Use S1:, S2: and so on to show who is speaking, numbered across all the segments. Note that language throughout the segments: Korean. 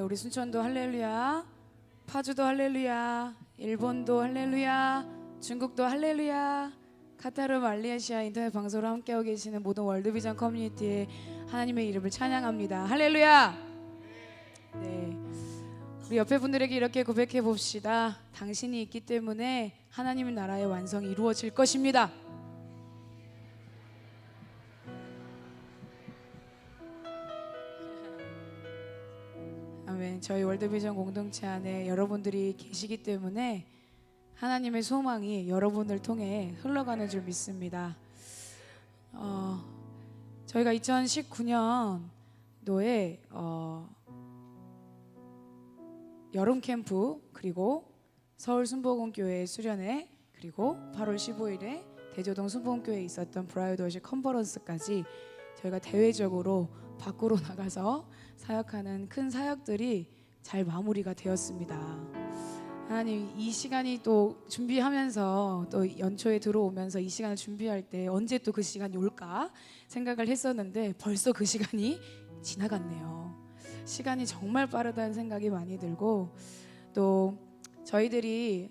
S1: 우리 순천도 할렐루야, 파주도 할렐루야, 일본도 할렐루야, 중국도 할렐루야, 카타르, 말레이시아 인터넷 방송으로 함께하고 계시는 모든 월드비전 커뮤니티에 하나님의 이름을 찬양합니다. 할렐루야. 네, 우리 옆에 분들에게 이렇게 고백해 봅시다. 당신이 있기 때문에 하나님의 나라의 완성이 이루어질 것입니다. 아멘. 저희 월드비전 공동체 안에 여러분들이 계시기 때문에 하나님의 소망이 여러분을 통해 흘러가는 줄 믿습니다. 저희가 2019년도에 여름 캠프, 그리고 서울 순복음교회 수련회, 그리고 8월 15일에 대조동 순복음교회에 있었던 브라이드워십 컨퍼런스까지 저희가 대외적으로 밖으로 나가서 사역하는 큰 사역들이 잘 마무리가 되었습니다. 하나님, 이 시간이 또 준비하면서 또 연초에 들어오면서 이 시간을 준비할 때 언제 또 그 시간이 올까 생각을 했었는데 벌써 그 시간이 지나갔네요. 시간이 정말 빠르다는 생각이 많이 들고, 또 저희들이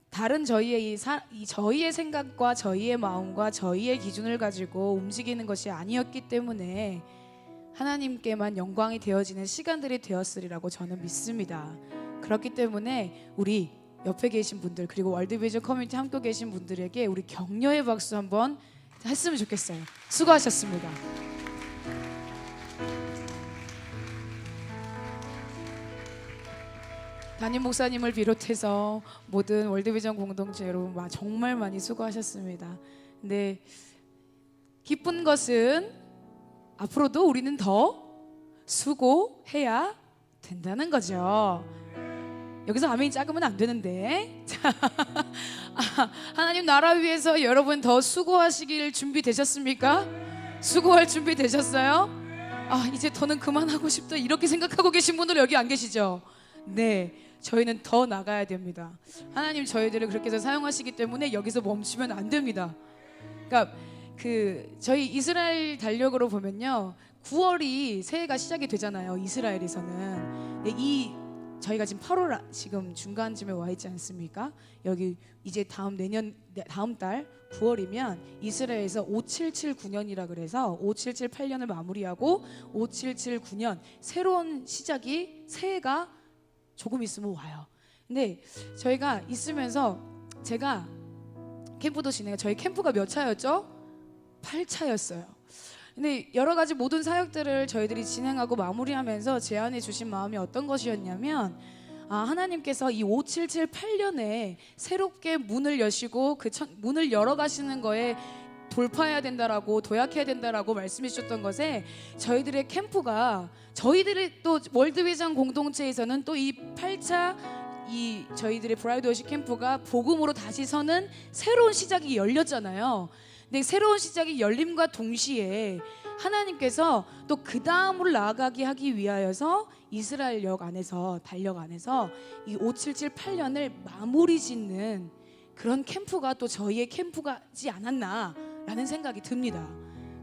S1: 다른 저희의 저희의 생각과 저희의 마음과 저희의 기준을 가지고 움직이는 것이 아니었기 때문에 하나님께만 영광이 되어지는 시간들이 되었으리라고 저는 믿습니다. 그렇기 때문에 우리 옆에 계신 분들, 그리고 월드비전 커뮤니티 함께 계신 분들에게 우리 격려의 박수 한번 했으면 좋겠어요. 수고하셨습니다. 담임 목사님을 비롯해서 모든 월드비전 공동체 여러분 정말 많이 수고하셨습니다. 근데 기쁜 것은 앞으로도 우리는 더 수고해야 된다는 거죠. 여기서 아멘이 작으면 안 되는데. 하나님 나라 위해서 여러분 더 수고하시길 준비되셨습니까? 수고할 준비 되셨어요? 이제 더는 그만하고 싶다 이렇게 생각하고 계신 분들 여기 안 계시죠? 네, 저희는 더 나가야 됩니다. 하나님 저희들을 그렇게 해서 사용하시기 때문에 여기서 멈추면 안 됩니다. 그러니까 저희 이스라엘 달력으로 보면요, 9월이 새해가 시작이 되잖아요, 이스라엘에서는. 근데 저희가 지금 8월 지금 중간쯤에 와 있지 않습니까? 여기 이제 다음 달 9월이면 이스라엘에서 5779년이라 그래서 5778년을 마무리하고 5779년 새로운 시작이, 새해가 조금 있으면 와요. 근데 저희가 있으면서 제가 캠프도 진행해, 저희 캠프가 몇 차였죠? 8차였어요. 근데 여러 가지 모든 사역들을 저희들이 진행하고 마무리하면서 제안해 주신 마음이 어떤 것이었냐면, 하나님께서 이 5778년에 새롭게 문을 여시고 그 문을 열어 가시는 거에 돌파해야 된다라고, 도약해야 된다라고 말씀해 주셨던 것에 저희들의 캠프가, 저희들의 또 월드비전 공동체에서는 또 이 8차 저희들의 브라이드워십 캠프가 복음으로 다시 서는 새로운 시작이 열렸잖아요. 근데 새로운 시작이 열림과 동시에 하나님께서 또 그 다음으로 나아가게 하기 위하여서 이스라엘 달력 안에서 이 5778년을 마무리 짓는 그런 캠프가 또 저희의 캠프가지 않았나라는 생각이 듭니다.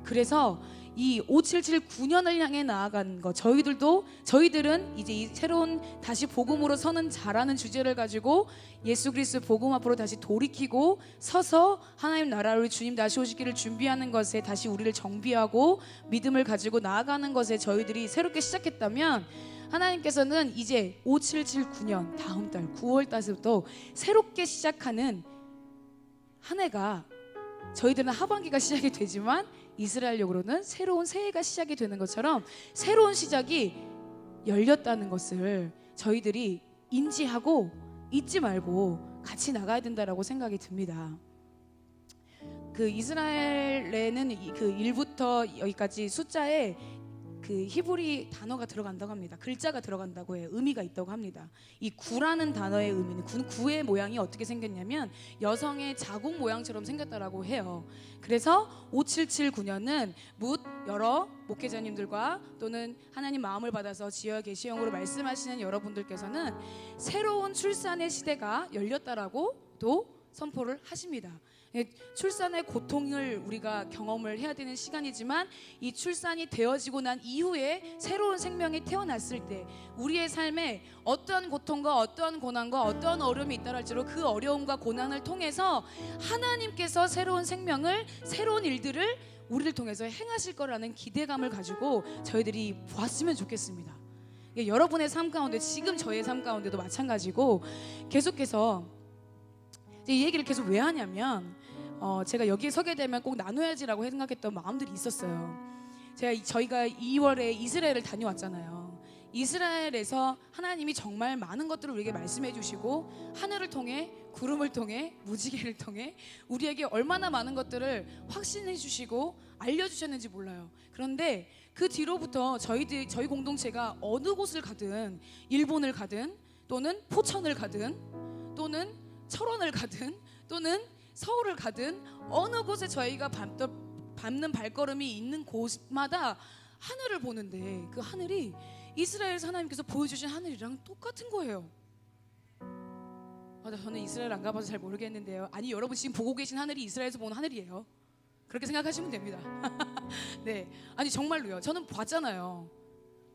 S1: 그래서 이 5779년을 향해 나아간 것, 저희들은 이제 이 새로운 다시 복음으로 서는 자라는 주제를 가지고 예수 그리스도 복음 앞으로 다시 돌이키고 서서 하나님 나라로 주님 다시 오시기를 준비하는 것에 다시 우리를 정비하고 믿음을 가지고 나아가는 것에 저희들이 새롭게 시작했다면, 하나님께서는 이제 5779년 다음 달 9월 달부터 새롭게 시작하는 한 해가, 저희들은 하반기가 시작이 되지만 이스라엘력으로는 새로운 새해가 시작이 되는 것처럼 새로운 시작이 열렸다는 것을 저희들이 인지하고 잊지 말고 같이 나가야 된다라고 생각이 듭니다. 이스라엘에는 1부터 여기까지 숫자에 히브리 단어가 들어간다고 합니다. 글자가 들어간다고 해요. 의미가 있다고 합니다. 이 구라는 단어의 의미는, 구의 모양이 어떻게 생겼냐면 여성의 자궁 모양처럼 생겼다라고 해요. 그래서 5779년은 여러 목회자님들과 또는 하나님 마음을 받아서 지어 계시형으로 말씀하시는 여러분들께서는 새로운 출산의 시대가 열렸다라고 또 선포를 하십니다. 예, 출산의 고통을 우리가 경험을 해야 되는 시간이지만 이 출산이 되어지고 난 이후에 새로운 생명이 태어났을 때 우리의 삶에 어떠한 고통과 어떠한 고난과 어떠한 어려움이 있다 할지라도 그 어려움과 고난을 통해서 하나님께서 새로운 생명을, 새로운 일들을 우리를 통해서 행하실 거라는 기대감을 가지고 저희들이 보았으면 좋겠습니다. 예, 여러분의 삶 가운데, 지금 저의 삶 가운데도 마찬가지고 계속해서 이 얘기를 계속 왜 하냐면 제가 여기에 서게 되면 꼭 나눠야지라고 생각했던 마음들이 있었어요. 저희가 2월에 이스라엘을 다녀왔잖아요. 이스라엘에서 하나님이 정말 많은 것들을 우리에게 말씀해 주시고 하늘을 통해, 구름을 통해, 무지개를 통해 우리에게 얼마나 많은 것들을 확신해 주시고 알려주셨는지 몰라요. 그런데 그 뒤로부터 저희 공동체가 어느 곳을 가든, 일본을 가든 또는 포천을 가든 또는 철원을 가든 또는 서울을 가든 어느 곳에 저희가 밟는 발걸음이 있는 곳마다 하늘을 보는데 그 하늘이 이스라엘에서 하나님께서 보여주신 하늘이랑 똑같은 거예요. 저는 이스라엘 안 가봐서 잘 모르겠는데요. 아니, 여러분 지금 보고 계신 하늘이 이스라엘에서 보는 하늘이에요. 그렇게 생각하시면 됩니다. 네, 아니 정말로요. 저는 봤잖아요.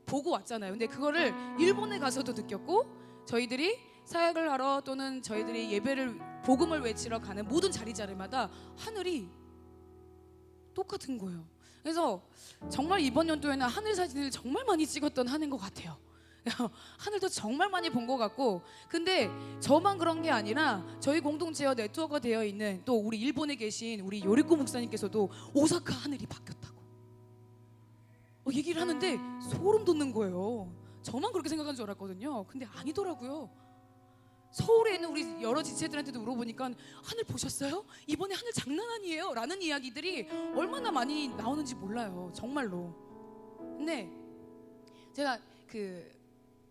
S1: 보고 왔잖아요. 근데 그거를 일본에 가서도 느꼈고 저희들이 사역을 하러 또는 저희들이 예배를, 복음을 외치러 가는 모든 자리마다 하늘이 똑같은 거예요. 그래서 정말 이번 연도에는 하늘 사진을 정말 많이 찍었던 한 해인 것 같아요. 하늘도 정말 많이 본 것 같고, 근데 저만 그런 게 아니라 저희 공동체와 네트워크가 되어 있는 또 우리 일본에 계신 우리 요리코 목사님께서도 오사카 하늘이 바뀌었다고 얘기를 하는데 소름 돋는 거예요. 저만 그렇게 생각한 줄 알았거든요. 근데 아니더라고요. 서울에 있는 우리 여러 지체들한테도 물어보니까 하늘 보셨어요? 이번에 하늘 장난 아니에요 라는 이야기들이 얼마나 많이 나오는지 몰라요. 정말로. 근데 제가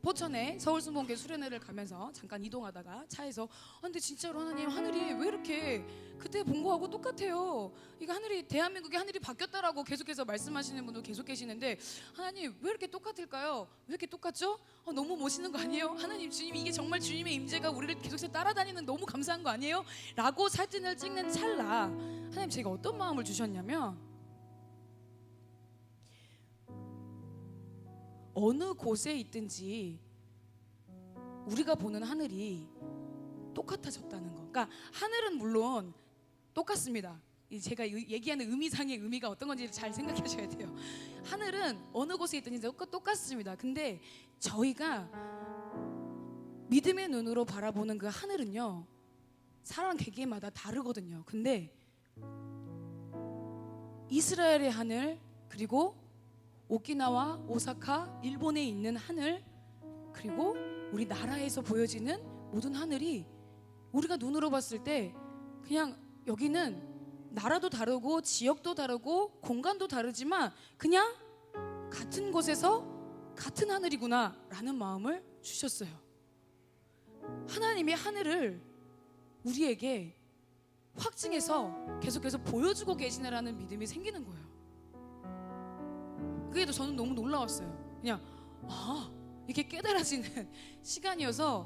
S1: 포천에 서울순복음교회 수련회를 가면서 잠깐 이동하다가 차에서 근데 진짜로 하나님, 하늘이 왜 이렇게 그때 본 거하고 똑같아요. 이거 하늘이, 대한민국의 하늘이 바뀌었다라고 계속해서 말씀하시는 분도 계속 계시는데 하나님 왜 이렇게 똑같을까요? 왜 이렇게 똑같죠? 너무 멋있는 거 아니에요? 하나님, 주님, 이게 정말 주님의 임재가 우리를 계속해서 따라다니는 너무 감사한 거 아니에요? 라고 사진을 찍는 찰나 하나님 제가 어떤 마음을 주셨냐면 어느 곳에 있든지 우리가 보는 하늘이 똑같아졌다는 거. 그러니까 하늘은 물론 똑같습니다. 제가 얘기하는 의미상의 의미가 어떤 건지 잘 생각하셔야 돼요. 하늘은 어느 곳에 있든지 똑같습니다. 근데 저희가 믿음의 눈으로 바라보는 그 하늘은요, 사람 개개마다 다르거든요. 근데 이스라엘의 하늘, 그리고 오키나와, 오사카, 일본에 있는 하늘, 그리고 우리나라에서 보여지는 모든 하늘이 우리가 눈으로 봤을 때 그냥 여기는 나라도 다르고 지역도 다르고 공간도 다르지만 그냥 같은 곳에서 같은 하늘이구나 라는 마음을 주셨어요. 하나님의 하늘을 우리에게 확증해서 계속해서 보여주고 계시느라는 믿음이 생기는 거예요. 그게 또 저는 너무 놀라웠어요. 그냥 이렇게 깨달아지는 시간이어서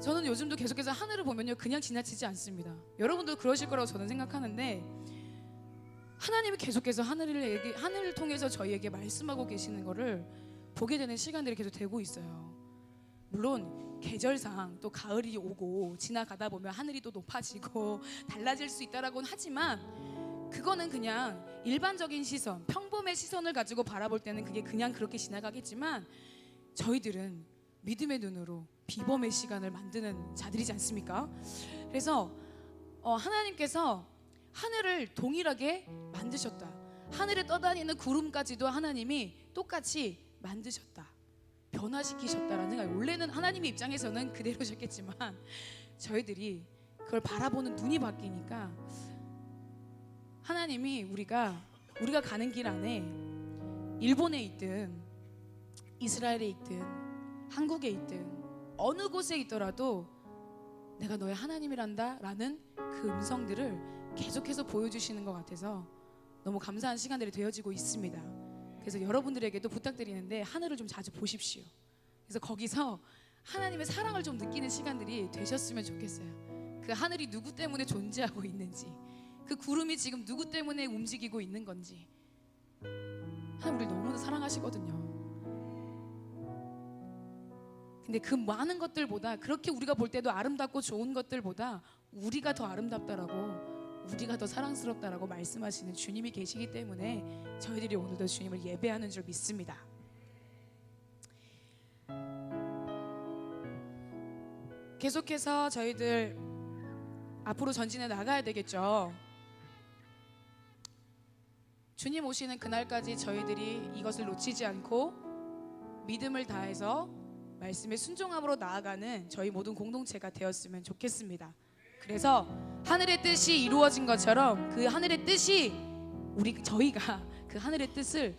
S1: 저는 요즘도 계속해서 하늘을 보면요 그냥 지나치지 않습니다. 여러분도 그러실 거라고 저는 생각하는데 하나님이 계속해서 하늘을 통해서 저희에게 말씀하고 계시는 거를 보게 되는 시간들이 계속 되고 있어요. 물론 계절상 또 가을이 오고 지나가다 보면 하늘이 또 높아지고 달라질 수 있다라고는 하지만 그거는 그냥 일반적인 시선, 평범의 시선을 가지고 바라볼 때는 그게 그냥 그렇게 지나가겠지만 저희들은 믿음의 눈으로 비범의 시간을 만드는 자들이지 않습니까? 그래서 하나님께서 하늘을 동일하게 만드셨다. 하늘에 떠다니는 구름까지도 하나님이 똑같이 만드셨다. 변화시키셨다라는 생각이, 원래는 하나님의 입장에서는 그대로셨겠지만 저희들이 그걸 바라보는 눈이 바뀌니까 하나님이 우리가 가는 길 안에 일본에 있든 이스라엘에 있든 한국에 있든 어느 곳에 있더라도 내가 너의 하나님이란다 라는 그 음성들을 계속해서 보여주시는 것 같아서 너무 감사한 시간들이 되어지고 있습니다. 그래서 여러분들에게도 부탁드리는데 하늘을 좀 자주 보십시오. 그래서 거기서 하나님의 사랑을 좀 느끼는 시간들이 되셨으면 좋겠어요. 그 하늘이 누구 때문에 존재하고 있는지, 그 구름이 지금 누구 때문에 움직이고 있는 건지. 하나님 우리를 너무나 사랑하시거든요. 근데 그 많은 것들보다, 그렇게 우리가 볼 때도 아름답고 좋은 것들보다 우리가 더 아름답다라고, 우리가 더 사랑스럽다라고 말씀하시는 주님이 계시기 때문에 저희들이 오늘도 주님을 예배하는 줄 믿습니다. 계속해서 저희들 앞으로 전진해 나가야 되겠죠. 주님 오시는 그날까지 저희들이 이것을 놓치지 않고 믿음을 다해서 말씀에 순종함으로 나아가는 저희 모든 공동체가 되었으면 좋겠습니다. 그래서 하늘의 뜻이 이루어진 것처럼 그 하늘의 뜻이 저희가 그 하늘의 뜻을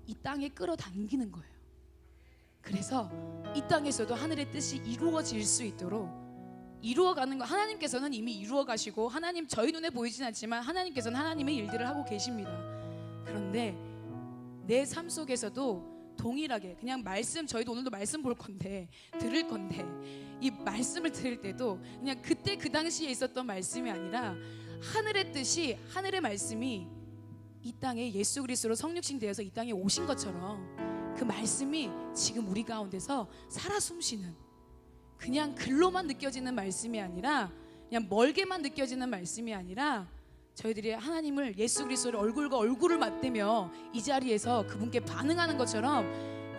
S1: 이 땅에 끌어당기는 거예요. 그래서 이 땅에서도 하늘의 뜻이 이루어질 수 있도록 이루어가는 거, 하나님께서는 이미 이루어 가시고, 하나님 저희 눈에 보이진 않지만 하나님께서는 하나님의 일들을 하고 계십니다. 그런데 내 삶 속에서도 동일하게 그냥 말씀, 저희도 오늘도 말씀 볼 건데, 들을 건데, 이 말씀을 들을 때도 그냥 그때 그 당시에 있었던 말씀이 아니라 하늘의 뜻이, 하늘의 말씀이 이 땅에 예수 그리스도로 성육신 되어서 이 땅에 오신 것처럼 그 말씀이 지금 우리 가운데서 살아 숨쉬는, 그냥 글로만 느껴지는 말씀이 아니라, 그냥 멀게만 느껴지는 말씀이 아니라, 저희들이 하나님을, 예수 그리스도를 얼굴과 얼굴을 맞대며 이 자리에서 그분께 반응하는 것처럼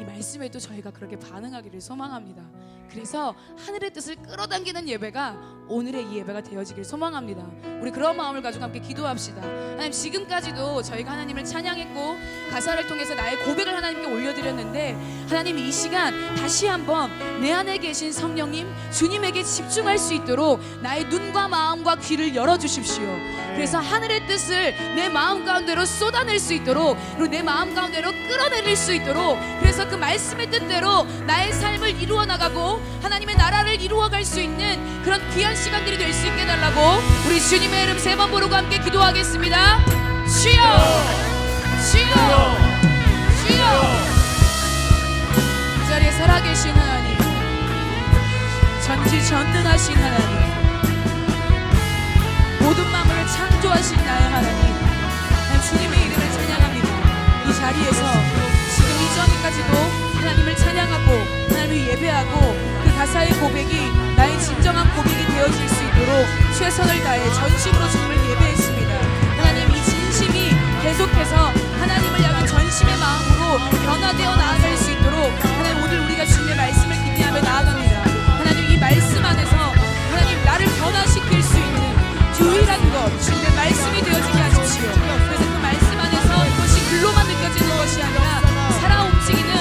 S1: 이 말씀에도 저희가 그렇게 반응하기를 소망합니다. 그래서 하늘의 뜻을 끌어당기는 예배가 오늘의 이 예배가 되어지길 소망합니다. 우리 그런 마음을 가지고 함께 기도합시다. 하나님, 지금까지도 저희가 하나님을 찬양했고 가사를 통해서 나의 고백을 하나님께 올려드렸는데, 하나님 이 시간 다시 한번 내 안에 계신 성령님, 주님에게 집중할 수 있도록 나의 눈과 마음과 귀를 열어주십시오. 그래서 하늘의 뜻을 내 마음 가운데로 쏟아낼 수 있도록, 그리고 내 마음 가운데로 끌어내릴 수 있도록, 그래서 그 말씀의 뜻대로 나의 삶을 이루어 나가고 하나님의 나라를 이루어갈 수 있는 그런 귀한 시간들이 될 수 있게 해달라고 우리 주님의 이름 3번 부르고 함께 기도하겠습니다. 주여, 주여, 주여. 이 자리에 살아계신 하나님, 전지전능하신 하나님, 모든 만물을 창조하신 나의 하나님, 주님의 이름을 찬양합니다. 이 자리에서 지금 이전까지도 하나님을 찬양하고 하나님을 예배하고 그 가사의 고백이 나의 진정한 고백이 되어질 수 있도록 최선을 다해 전심으로 주님을 예배했습니다. 하나님, 이 진심이 계속해서 하나님을 향한 전심의 마음으로 변화되어 나아갈 수 있도록 하나님, 오늘 우리가 주님의 말씀을 기대하며 나아갑니다. 하나님, 이 말씀 안에서 하나님 나를 변화시킬 수 있는 유일한 것, 주님의 말씀이 되어지게 하십시오. 그래서 그 말씀 안에서 이것이 글로만 느껴지는 것이 아니라 살아 움직이는,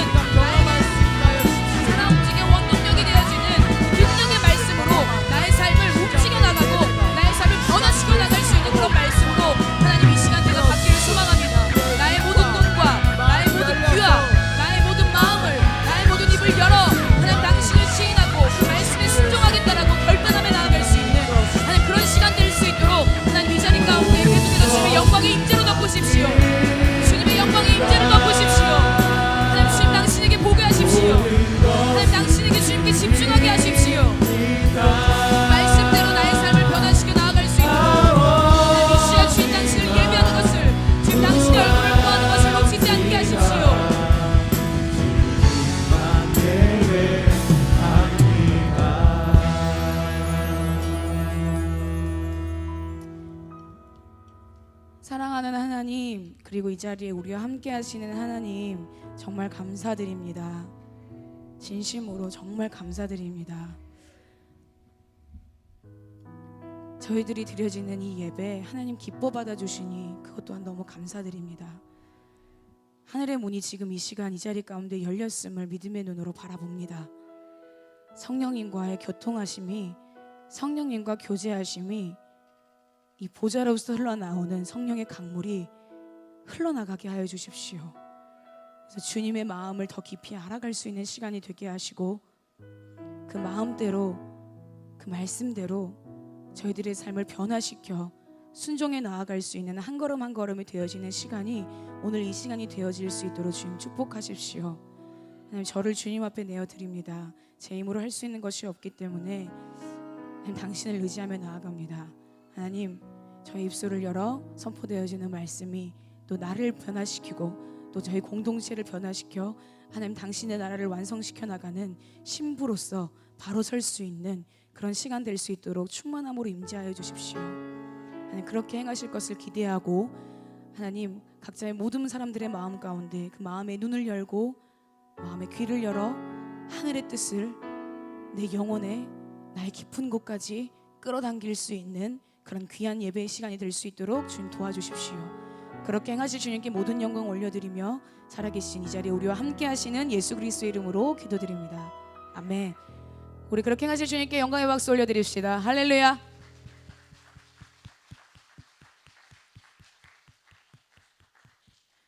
S1: 살아 움직이는 원동력이 되어지는 능력의 말씀으로 나의 삶을 움직여 나가고 나의 삶을 변화시켜 나갈 수 있는 그런 말씀으로 하나님 이 시간 제가 받기를 소망합니다. 나의 모든 눈과 나의 모든 귀와 나의 모든 마음을, 나의 모든 입을 열어 하나님 당신을 시인하고 그 말씀에 순종하겠다라고 결단하며 나아갈 수 있는 하나님 그런 시간 될 수 있도록 하나님 이 자리 가운데 계속해서 주님의 영광의 임재로 덮으십시오. 주님의 영광의 임재로 덮으십시오. 하나님, 주님 당신에게 보게 하십시오. 하나님, 당신에게 주님께 집중하게 하십시오. 말씀대로 나의 삶을 변화시켜 나아갈 수 있도록 하나님, 이 시간 주님 당신을 예배하는 것을, 주님 당신의 얼굴을 구하는 것을 놓치지 않게 하십시오. 사랑하는 하나님, 그리고 이 자리에 우리와 함께 하시는 하나님, 정말 감사드립니다. 진심으로 정말 감사드립니다. 저희들이 드려지는 이 예배 하나님 기뻐 받아주시니 그것 또한 너무 감사드립니다. 하늘의 문이 지금 이 시간 이 자리 가운데 열렸음을 믿음의 눈으로 바라봅니다. 성령님과의 교통하심이, 성령님과 교제하심이, 이 보좌로부터 흘러나오는 성령의 강물이 흘러나가게 하여 주십시오. 그래서 주님의 마음을 더 깊이 알아갈 수 있는 시간이 되게 하시고 그 마음대로, 그 말씀대로 저희들의 삶을 변화시켜 순종해 나아갈 수 있는 한 걸음 한 걸음이 되어지는 시간이 오늘 이 시간이 되어질 수 있도록 주님 축복하십시오. 하나님, 저를 주님 앞에 내어드립니다. 제 힘으로 할 수 있는 것이 없기 때문에 하나님, 당신을 의지하며 나아갑니다. 하나님, 저희 입술을 열어 선포되어지는 말씀이 또 나를 변화시키고 또 저희 공동체를 변화시켜 하나님, 당신의 나라를 완성시켜 나가는 신부로서 바로 설 수 있는 그런 시간 될 수 있도록 충만함으로 임재하여 주십시오. 하나님, 그렇게 행하실 것을 기대하고 하나님, 각자의 모든 사람들의 마음 가운데 그 마음의 눈을 열고 마음의 귀를 열어 하늘의 뜻을 내 영혼에 나의 깊은 곳까지 끌어당길 수 있는 그런 귀한 예배의 시간이 될 수 있도록 주님 도와주십시오. 그렇게 행하실 주님께 모든 영광 올려드리며 살아계신 이 자리에 우리와 함께 하시는 예수 그리스도의 이름으로 기도드립니다. 아멘. 우리 그렇게 행하실 주님께 영광의 박수 올려드립시다. 할렐루야.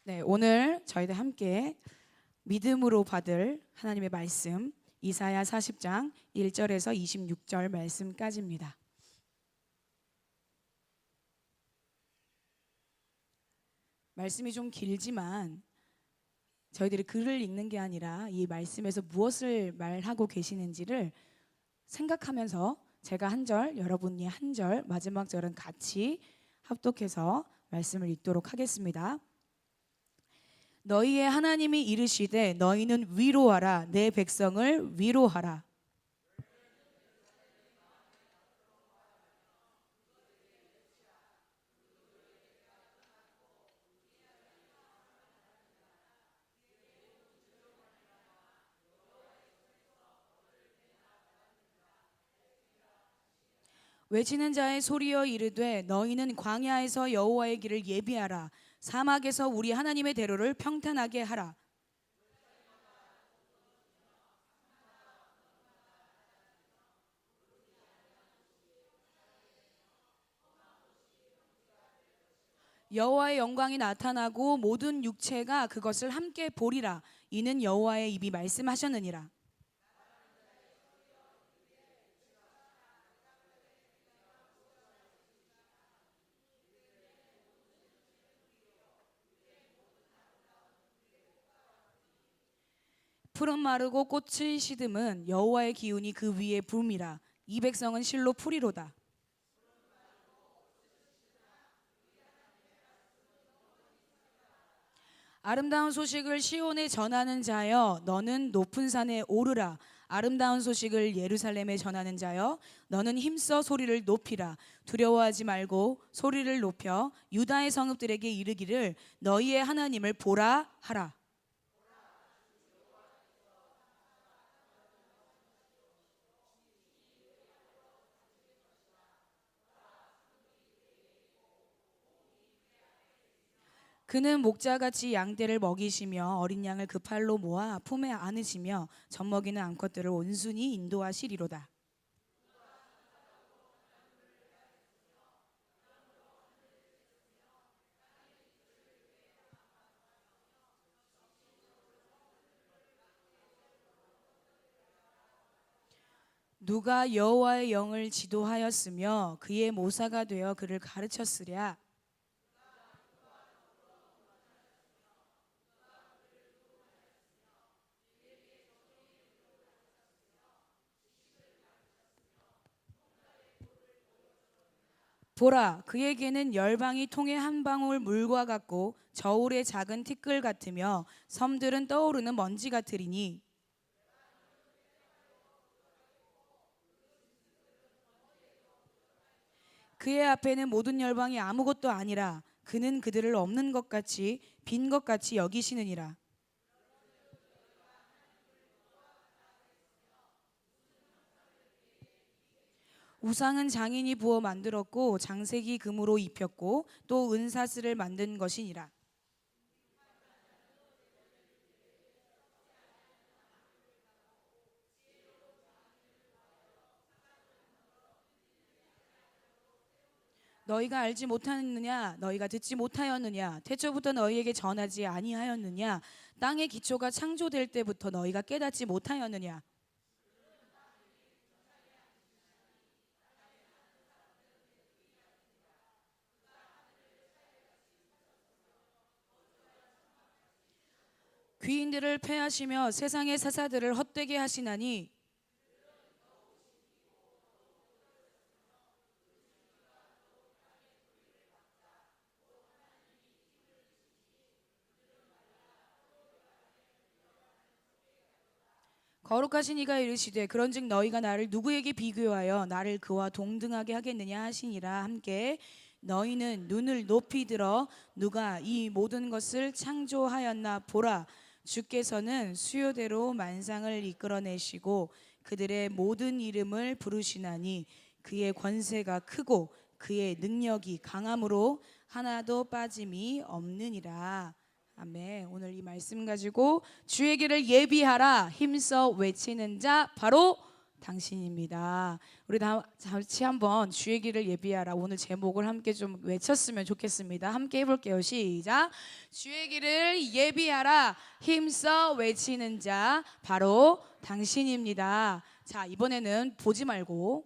S1: 네, 오늘 저희들 함께 믿음으로 받을 하나님의 말씀 이사야 40장 1절에서 26절 말씀까지입니다. 말씀이 좀 길지만 저희들이 글을 읽는 게 아니라 이 말씀에서 무엇을 말하고 계시는지를 생각하면서 제가 한 절, 여러분이 한 절, 마지막 절은 같이 합독해서 말씀을 읽도록 하겠습니다. 너희의 하나님이 이르시되 너희는 위로하라, 내 백성을 위로하라. 외치는 자의 소리여 이르되 너희는 광야에서 여호와의 길을 예비하라, 사막에서 우리 하나님의 대로를 평탄하게 하라. 여호와의 영광이 나타나고 모든 육체가 그것을 함께 보리라. 이는 여호와의 입이 말씀하셨느니라. 풀은 마르고 꽃의 시듬은 여호와의 기운이 그 위에 붐이라. 이 백성은 실로 풀이로다. 아름다운 소식을 시온에 전하는 자여, 너는 높은 산에 오르라. 아름다운 소식을 예루살렘에 전하는 자여, 너는 힘써 소리를 높이라. 두려워하지 말고 소리를 높여 유다의 성읍들에게 이르기를 너희의 하나님을 보라 하라. 그는 목자같이 양떼를 먹이시며 어린 양을 그 팔로 모아 품에 안으시며 젖먹이는 암컷들을 온순히 인도하시리로다. 누가 여호와의 영을 지도하였으며 그의 모사가 되어 그를 가르쳤으랴. 보라, 그에게는 열방이 통의 한 방울 물과 같고 저울의 작은 티끌 같으며 섬들은 떠오르는 먼지 같으리니 그의 앞에는 모든 열방이 아무것도 아니라 그는 그들을 없는 것 같이 빈 것 같이 여기시느니라. 우상은 장인이 부어 만들었고 장색이 금으로 입혔고 또 은사슬을 만든 것이니라. 너희가 알지 못하느냐, 너희가 듣지 못하였느냐, 태초부터 너희에게 전하지 아니하였느냐, 땅의 기초가 창조될 때부터 너희가 깨닫지 못하였느냐. 귀인들을 패하시며 세상의 사사들을 헛되게 하시나니 거룩하신 이가 이르시되 그런즉 너희가 나를 누구에게 비교하여 나를 그와 동등하게 하겠느냐 하시니라. 함께 너희는 눈을 높이 들어 누가 이 모든 것을 창조하였나 보라. 주께서는 수요대로 만상을 이끌어내시고 그들의 모든 이름을 부르시나니 그의 권세가 크고 그의 능력이 강함으로 하나도 빠짐이 없느니라. 아멘. 오늘 이 말씀 가지고 주의 길을 예비하라 힘써 외치는 자 바로 당신입니다. 우리 다 같이 한번 주의 길을 예비하라 오늘 제목을 함께 좀 외쳤으면 좋겠습니다. 함께 해볼게요. 시작. 주의 길을 예비하라 힘써 외치는 자 바로 당신입니다. 자, 이번에는 보지 말고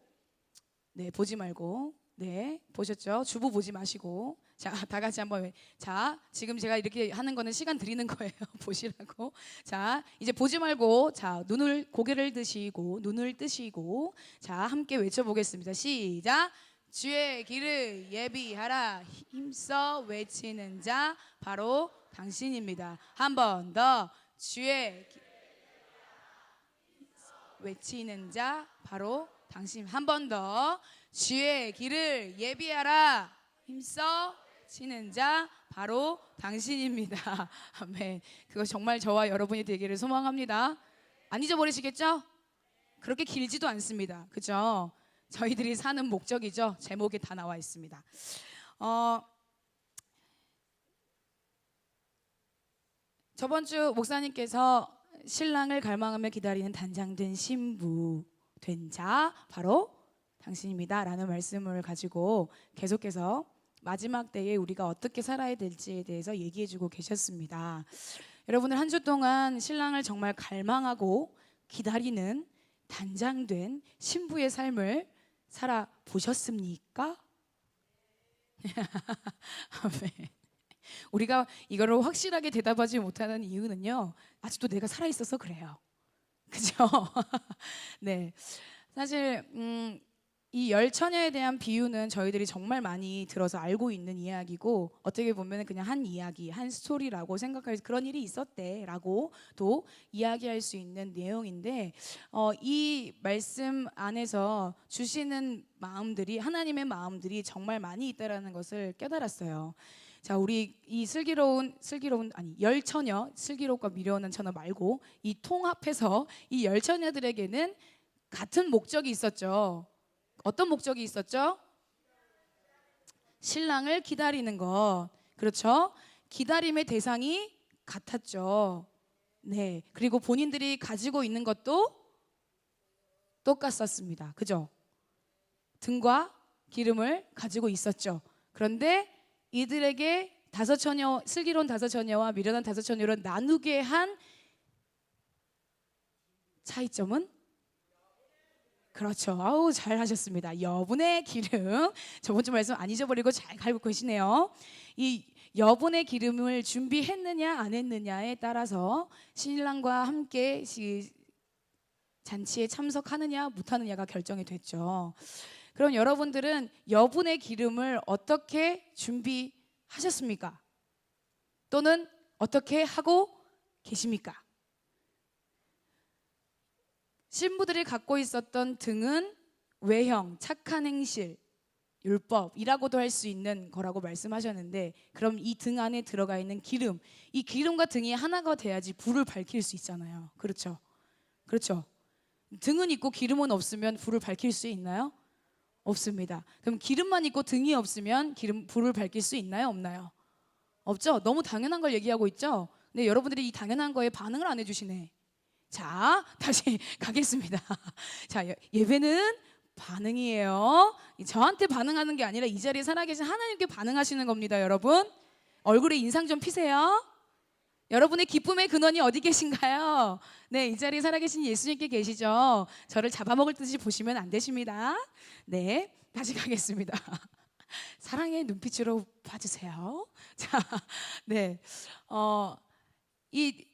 S1: 보셨죠? 주부 보지 마시고 자, 다 같이 한번 자, 지금 제가 이렇게 하는 거는 시간 드리는 거예요. 보시라고. 자, 이제 보지 말고 자, 고개를 드시고 눈을 뜨시고 자, 함께 외쳐 보겠습니다. 시작. 주의 길을 예비하라 힘써 외치는 자 바로 당신입니다. 한 번 더. 주의 외치는 자 바로 당신. 한 번 더. 주의 길을 예비하라 힘써 치는 자 바로 당신입니다. 아멘. 그거 정말 저와 여러분이 되기를 소망합니다. 안 잊어버리시겠죠? 그렇게 길지도 않습니다. 그죠? 저희들이 사는 목적이죠. 제목에 다 나와 있습니다. 저번 주 목사님께서 신랑을 갈망하며 기다리는 단장된 신부 된 자 바로 당신입니다 라는 말씀을 가지고 계속해서 마지막 때에 우리가 어떻게 살아야 될지에 대해서 얘기해 주고 계셨습니다. 여러분들 한 주 동안 신랑을 정말 갈망하고 기다리는 단장된 신부의 삶을 살아보셨습니까? 아멘. 우리가 이거를 확실하게 대답하지 못하는 이유는요, 아직도 내가 살아있어서 그래요. 그죠? 네. 사실 이 열 처녀에 대한 비유는 저희들이 정말 많이 들어서 알고 있는 이야기고 어떻게 보면 그냥 한 이야기, 한 스토리라고 생각할 그런 일이 있었대라고 또 이야기할 수 있는 내용인데 이 말씀 안에서 주시는 마음들이 하나님의 마음들이 정말 많이 있다라는 것을 깨달았어요. 자, 우리 이 슬기로운 아니 열 처녀, 슬기롭고 미련한 처녀 말고 이 통합해서 이 열 처녀들에게는 같은 목적이 있었죠. 어떤 목적이 있었죠? 신랑을 기다리는 것. 그렇죠? 기다림의 대상이 같았죠. 네. 그리고 본인들이 가지고 있는 것도 똑같았습니다. 그죠? 등과 기름을 가지고 있었죠. 그런데 이들에게 다섯 처녀, 슬기로운 다섯 처녀와 미련한 다섯 처녀로 나누게 한 차이점은 그렇죠. 아우 잘 하셨습니다. 여분의 기름. 저번 주 말씀 안 잊어버리고 잘 갈고 계시네요. 이 여분의 기름을 준비했느냐 안 했느냐에 따라서 신랑과 함께 잔치에 참석하느냐 못하느냐가 결정이 됐죠. 그럼 여러분들은 여분의 기름을 어떻게 준비하셨습니까? 또는 어떻게 하고 계십니까? 신부들이 갖고 있었던 등은 외형, 착한 행실, 율법이라고도 할 수 있는 거라고 말씀하셨는데 그럼 이 등 안에 들어가 있는 기름, 이 기름과 등이 하나가 돼야지 불을 밝힐 수 있잖아요. 그렇죠? 그렇죠? 등은 있고 기름은 없으면 불을 밝힐 수 있나요? 없습니다. 그럼 기름만 있고 등이 없으면 불을 밝힐 수 있나요? 없나요? 없죠? 너무 당연한 걸 얘기하고 있죠? 근데 여러분들이 이 당연한 거에 반응을 안 해주시네. 자, 다시 가겠습니다. 자, 예배는 반응이에요. 저한테 반응하는 게 아니라 이 자리에 살아계신 하나님께 반응하시는 겁니다, 여러분. 얼굴에 인상 좀 피세요. 여러분의 기쁨의 근원이 어디 계신가요? 네, 이 자리에 살아계신 예수님께 계시죠. 저를 잡아먹을 듯이 보시면 안 되십니다. 네, 다시 가겠습니다. 사랑의 눈빛으로 봐주세요. 자, 네, 이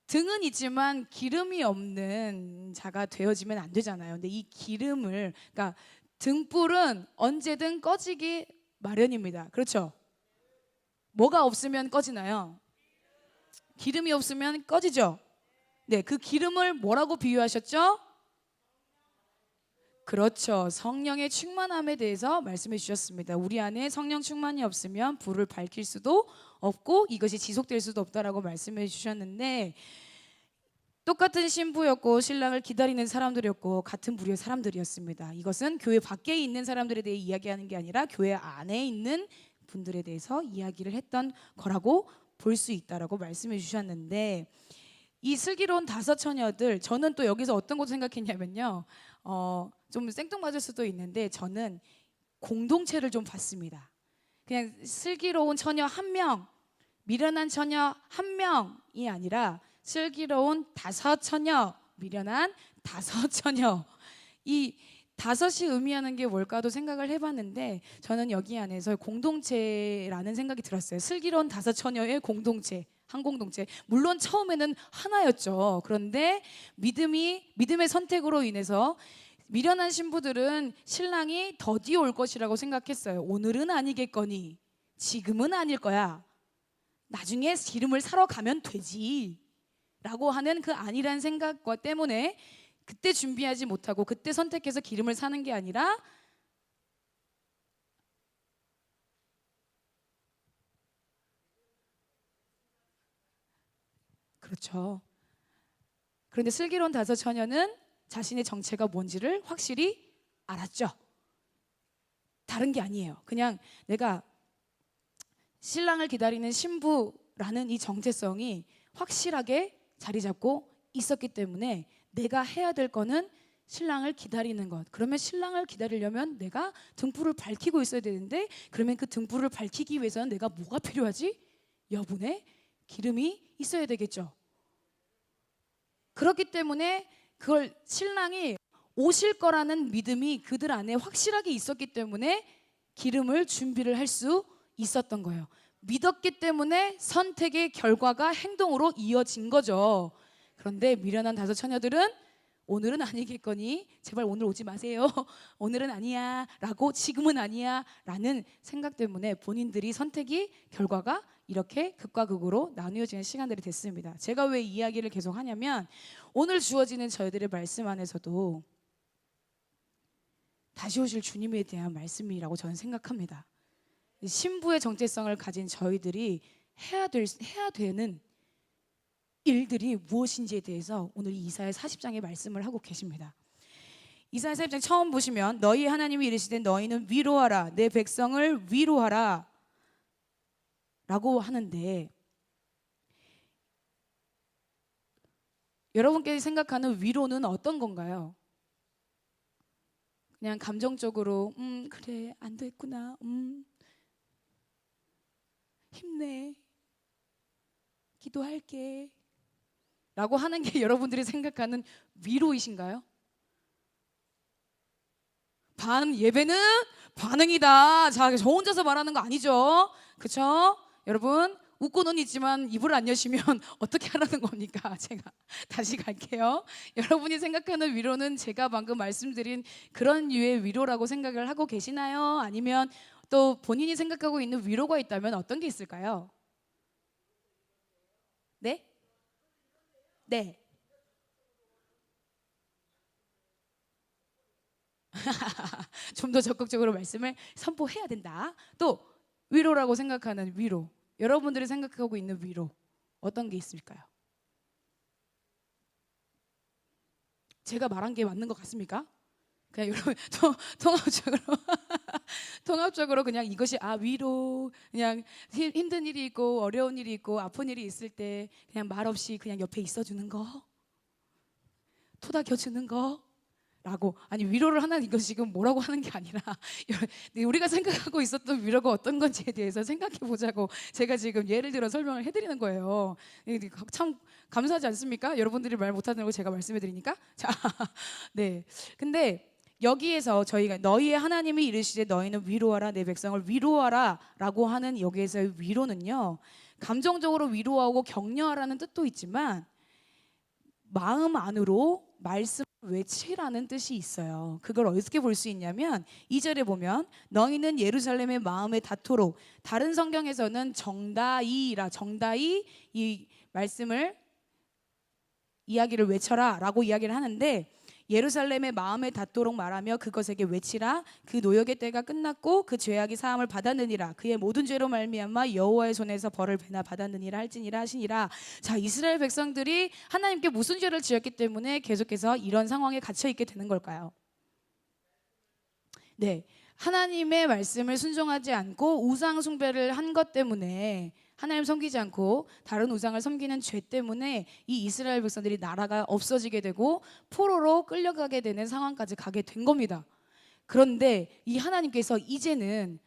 S1: 등은 있지만 기름이 없는 자가 되어지면 안 되잖아요. 근데 이 기름을, 그러니까 등불은 언제든 꺼지기 마련입니다. 그렇죠? 뭐가 없으면 꺼지나요? 기름이 없으면 꺼지죠. 네, 그 기름을 뭐라고 비유하셨죠? 그렇죠. 성령의 충만함에 대해서 말씀해 주셨습니다. 우리 안에 성령 충만이 없으면 불을 밝힐 수도 없고 이것이 지속될 수도 없다라고 말씀해 주셨는데, 똑같은 신부였고 신랑을 기다리는 사람들이었고 같은 부류의 사람들이었습니다. 이것은 교회 밖에 있는 사람들에 대해 이야기하는 게 아니라 교회 안에 있는 분들에 대해서 이야기를 했던 거라고 볼 수 있다라고 말씀해 주셨는데, 이 슬기로운 다섯 처녀들, 저는 또 여기서 어떤 것도 생각했냐면요, 좀 생뚱맞을 수도 있는데 저는 공동체를 좀 봤습니다. 그냥 슬기로운 처녀 한 명, 미련한 처녀 한 명이 아니라 슬기로운 다섯 처녀, 미련한 다섯 처녀. 이 다섯이 의미하는 게 뭘까도 생각을 해봤는데 저는 여기 안에서 공동체라는 생각이 들었어요. 슬기로운 다섯 처녀의 공동체, 한 공동체. 물론 처음에는 하나였죠. 그런데 믿음의 선택으로 인해서 미련한 신부들은 신랑이 더디어 올 것이라고 생각했어요. 오늘은 아니겠거니, 지금은 아닐 거야, 나중에 기름을 사러 가면 되지 라고 하는 그 아니란 생각과 때문에 그때 준비하지 못하고 그때 선택해서 기름을 사는 게 아니라, 그렇죠. 그런데 슬기로운 다섯 처녀는 자신의 정체가 뭔지를 확실히 알았죠. 다른 게 아니에요. 그냥 내가 신랑을 기다리는 신부라는 이 정체성이 확실하게 자리 잡고 있었기 때문에 내가 해야 될 거는 신랑을 기다리는 것. 그러면 신랑을 기다리려면 내가 등불을 밝히고 있어야 되는데, 그러면 그 등불을 밝히기 위해서는 내가 뭐가 필요하지? 여분의 기름이 있어야 되겠죠. 그렇기 때문에 그걸 신랑이 오실 거라는 믿음이 그들 안에 확실하게 있었기 때문에 기름을 준비를 할 수 있었던 거예요. 믿었기 때문에 선택의 결과가 행동으로 이어진 거죠. 그런데 미련한 다섯 처녀들은 오늘은 아니겠거니, 제발 오늘 오지 마세요, 오늘은 아니야 라고, 지금은 아니야 라는 생각 때문에 본인들이 선택이 결과가 이렇게 극과 극으로 나누어지는 시간들이 됐습니다. 제가 왜 이야기를 계속 하냐면, 오늘 주어지는 저희들의 말씀 안에서도 다시 오실 주님에 대한 말씀이라고 저는 생각합니다. 신부의 정체성을 가진 저희들이 해야 되는 일들이 무엇인지에 대해서 오늘 이사야 40장의 말씀을 하고 계십니다. 이사야 40장 처음 보시면, 너희 하나님이 이르시되 너희는 위로하라, 내 백성을 위로하라 라고 하는데, 여러분께서 생각하는 위로는 어떤 건가요? 그냥 감정적으로 그래 안 됐구나, 힘내, 기도할게 라고 하는 게 여러분들이 생각하는 위로이신가요? 예배는 반응이다. 자, 저 혼자서 말하는 거 아니죠? 그렇죠? 여러분, 웃고는 있지만 입을 안 여시면 어떻게 하라는 겁니까? 제가 다시 갈게요. 여러분이 생각하는 위로는 제가 방금 말씀드린 그런 류의 위로라고 생각을 하고 계시나요? 아니면 또 본인이 생각하고 있는 위로가 있다면 어떤 게 있을까요? 네? 네. 좀 더 적극적으로 말씀을 선포해야 된다. 또 위로라고 생각하는 위로, 여러분들이 생각하고 있는 위로 어떤 게 있을까요? 제가 말한 게 맞는 것 같습니까? 그냥 여러분 통합적으로 통합적으로 그냥 이것이 위로, 그냥 힘든 일이 있고 어려운 일이 있고 아픈 일이 있을 때 그냥 말 없이 그냥 옆에 있어주는 거, 토닥여주는 거 라고. 아니, 위로를 하나, 이거 지금 뭐라고 하는 게 아니라 우리가 생각하고 있었던 위로가 어떤 건지에 대해서 생각해 보자고 제가 지금 예를 들어 설명을 해드리는 거예요. 참 감사하지 않습니까? 여러분들이 말 못하는 걸 제가 말씀해 드리니까. 자, 네. 근데 여기에서 저희가 너희의 하나님이 이르시되 너희는 위로하라, 내 백성을 위로하라 라고 하는 여기에서의 위로는요, 감정적으로 위로하고 격려하라는 뜻도 있지만 마음 안으로 말씀을 외치라는 뜻이 있어요. 그걸 어떻게 볼 수 있냐면 2절에 보면, 너희는 예루살렘의 마음에 닿도록, 다른 성경에서는 정다이 이 말씀을 이야기를 외쳐라 라고 이야기를 하는데, 예루살렘의 마음에 닿도록 말하며 그것에게 외치라. 그 노역의 때가 끝났고 그 죄악이 사함을 받았느니라. 그의 모든 죄로 말미암아 여호와의 손에서 벌을 배나 받았느니라 할지니라 하시니라. 자, 이스라엘 백성들이 하나님께 무슨 죄를 지었기 때문에 계속해서 이런 상황에 갇혀 있게 되는 걸까요? 네, 하나님의 말씀을 순종하지 않고 우상 숭배를 한 것 때문에, 하나님 섬기지 않고 다른 우상을 섬기는 죄 때문에 이 이스라엘 백성들이 나라가 없어지게 되고 포로로 끌려가게 되는 상황까지 가게 된 겁니다. 그런데 이 하나님께서 이제는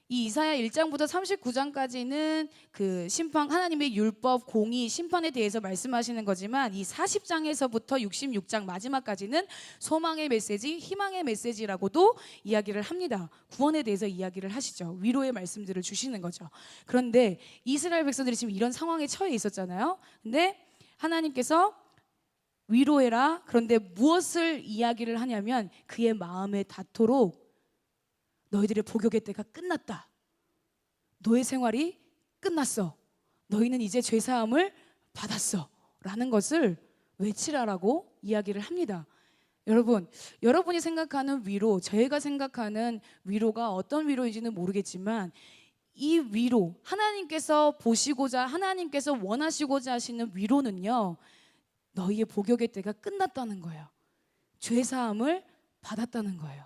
S1: 이 이사야 1장부터 39장까지는 그 심판, 하나님의 율법, 공의, 심판에 대해서 말씀하시는 거지만, 이 40장에서부터 66장 마지막까지는 소망의 메시지, 희망의 메시지라고도 이야기를 합니다. 구원에 대해서 이야기를 하시죠. 위로의 말씀들을 주시는 거죠. 그런데 이스라엘 백성들이 지금 이런 상황에 처해 있었잖아요. 근데 하나님께서 위로해라. 그런데 무엇을 이야기를 하냐면, 그의 마음에 닿도록 너희들의 복역의 때가 끝났다. 너의 생활이 끝났어. 너희는 이제 죄사함을 받았어. 라는 것을 외치라라고 이야기를 합니다. 여러분, 여러분이 생각하는 위로, 저희가 생각하는 위로가 어떤 위로인지는 모르겠지만, 이 위로, 하나님께서 보시고자, 하나님께서 원하시고자 하시는 위로는요, 너희의 복역의 때가 끝났다는 거예요. 죄사함을 받았다는 거예요.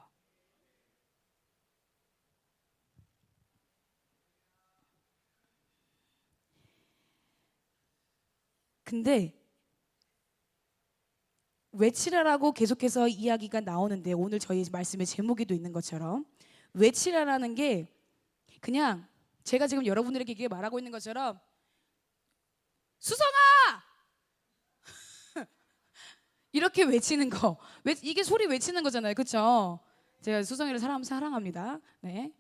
S1: 근데 외치라라고 계속해서 이야기가 나오는데, 오늘 저희 말씀의 제목에도 있는 것처럼 외치라라는 게 그냥 제가 지금 여러분들에게 이게 말하고 있는 것처럼 수성아! 이렇게 외치는 거, 이게 소리 외치는 거잖아요. 그렇죠? 제가 수성이를 사랑합니다. 네.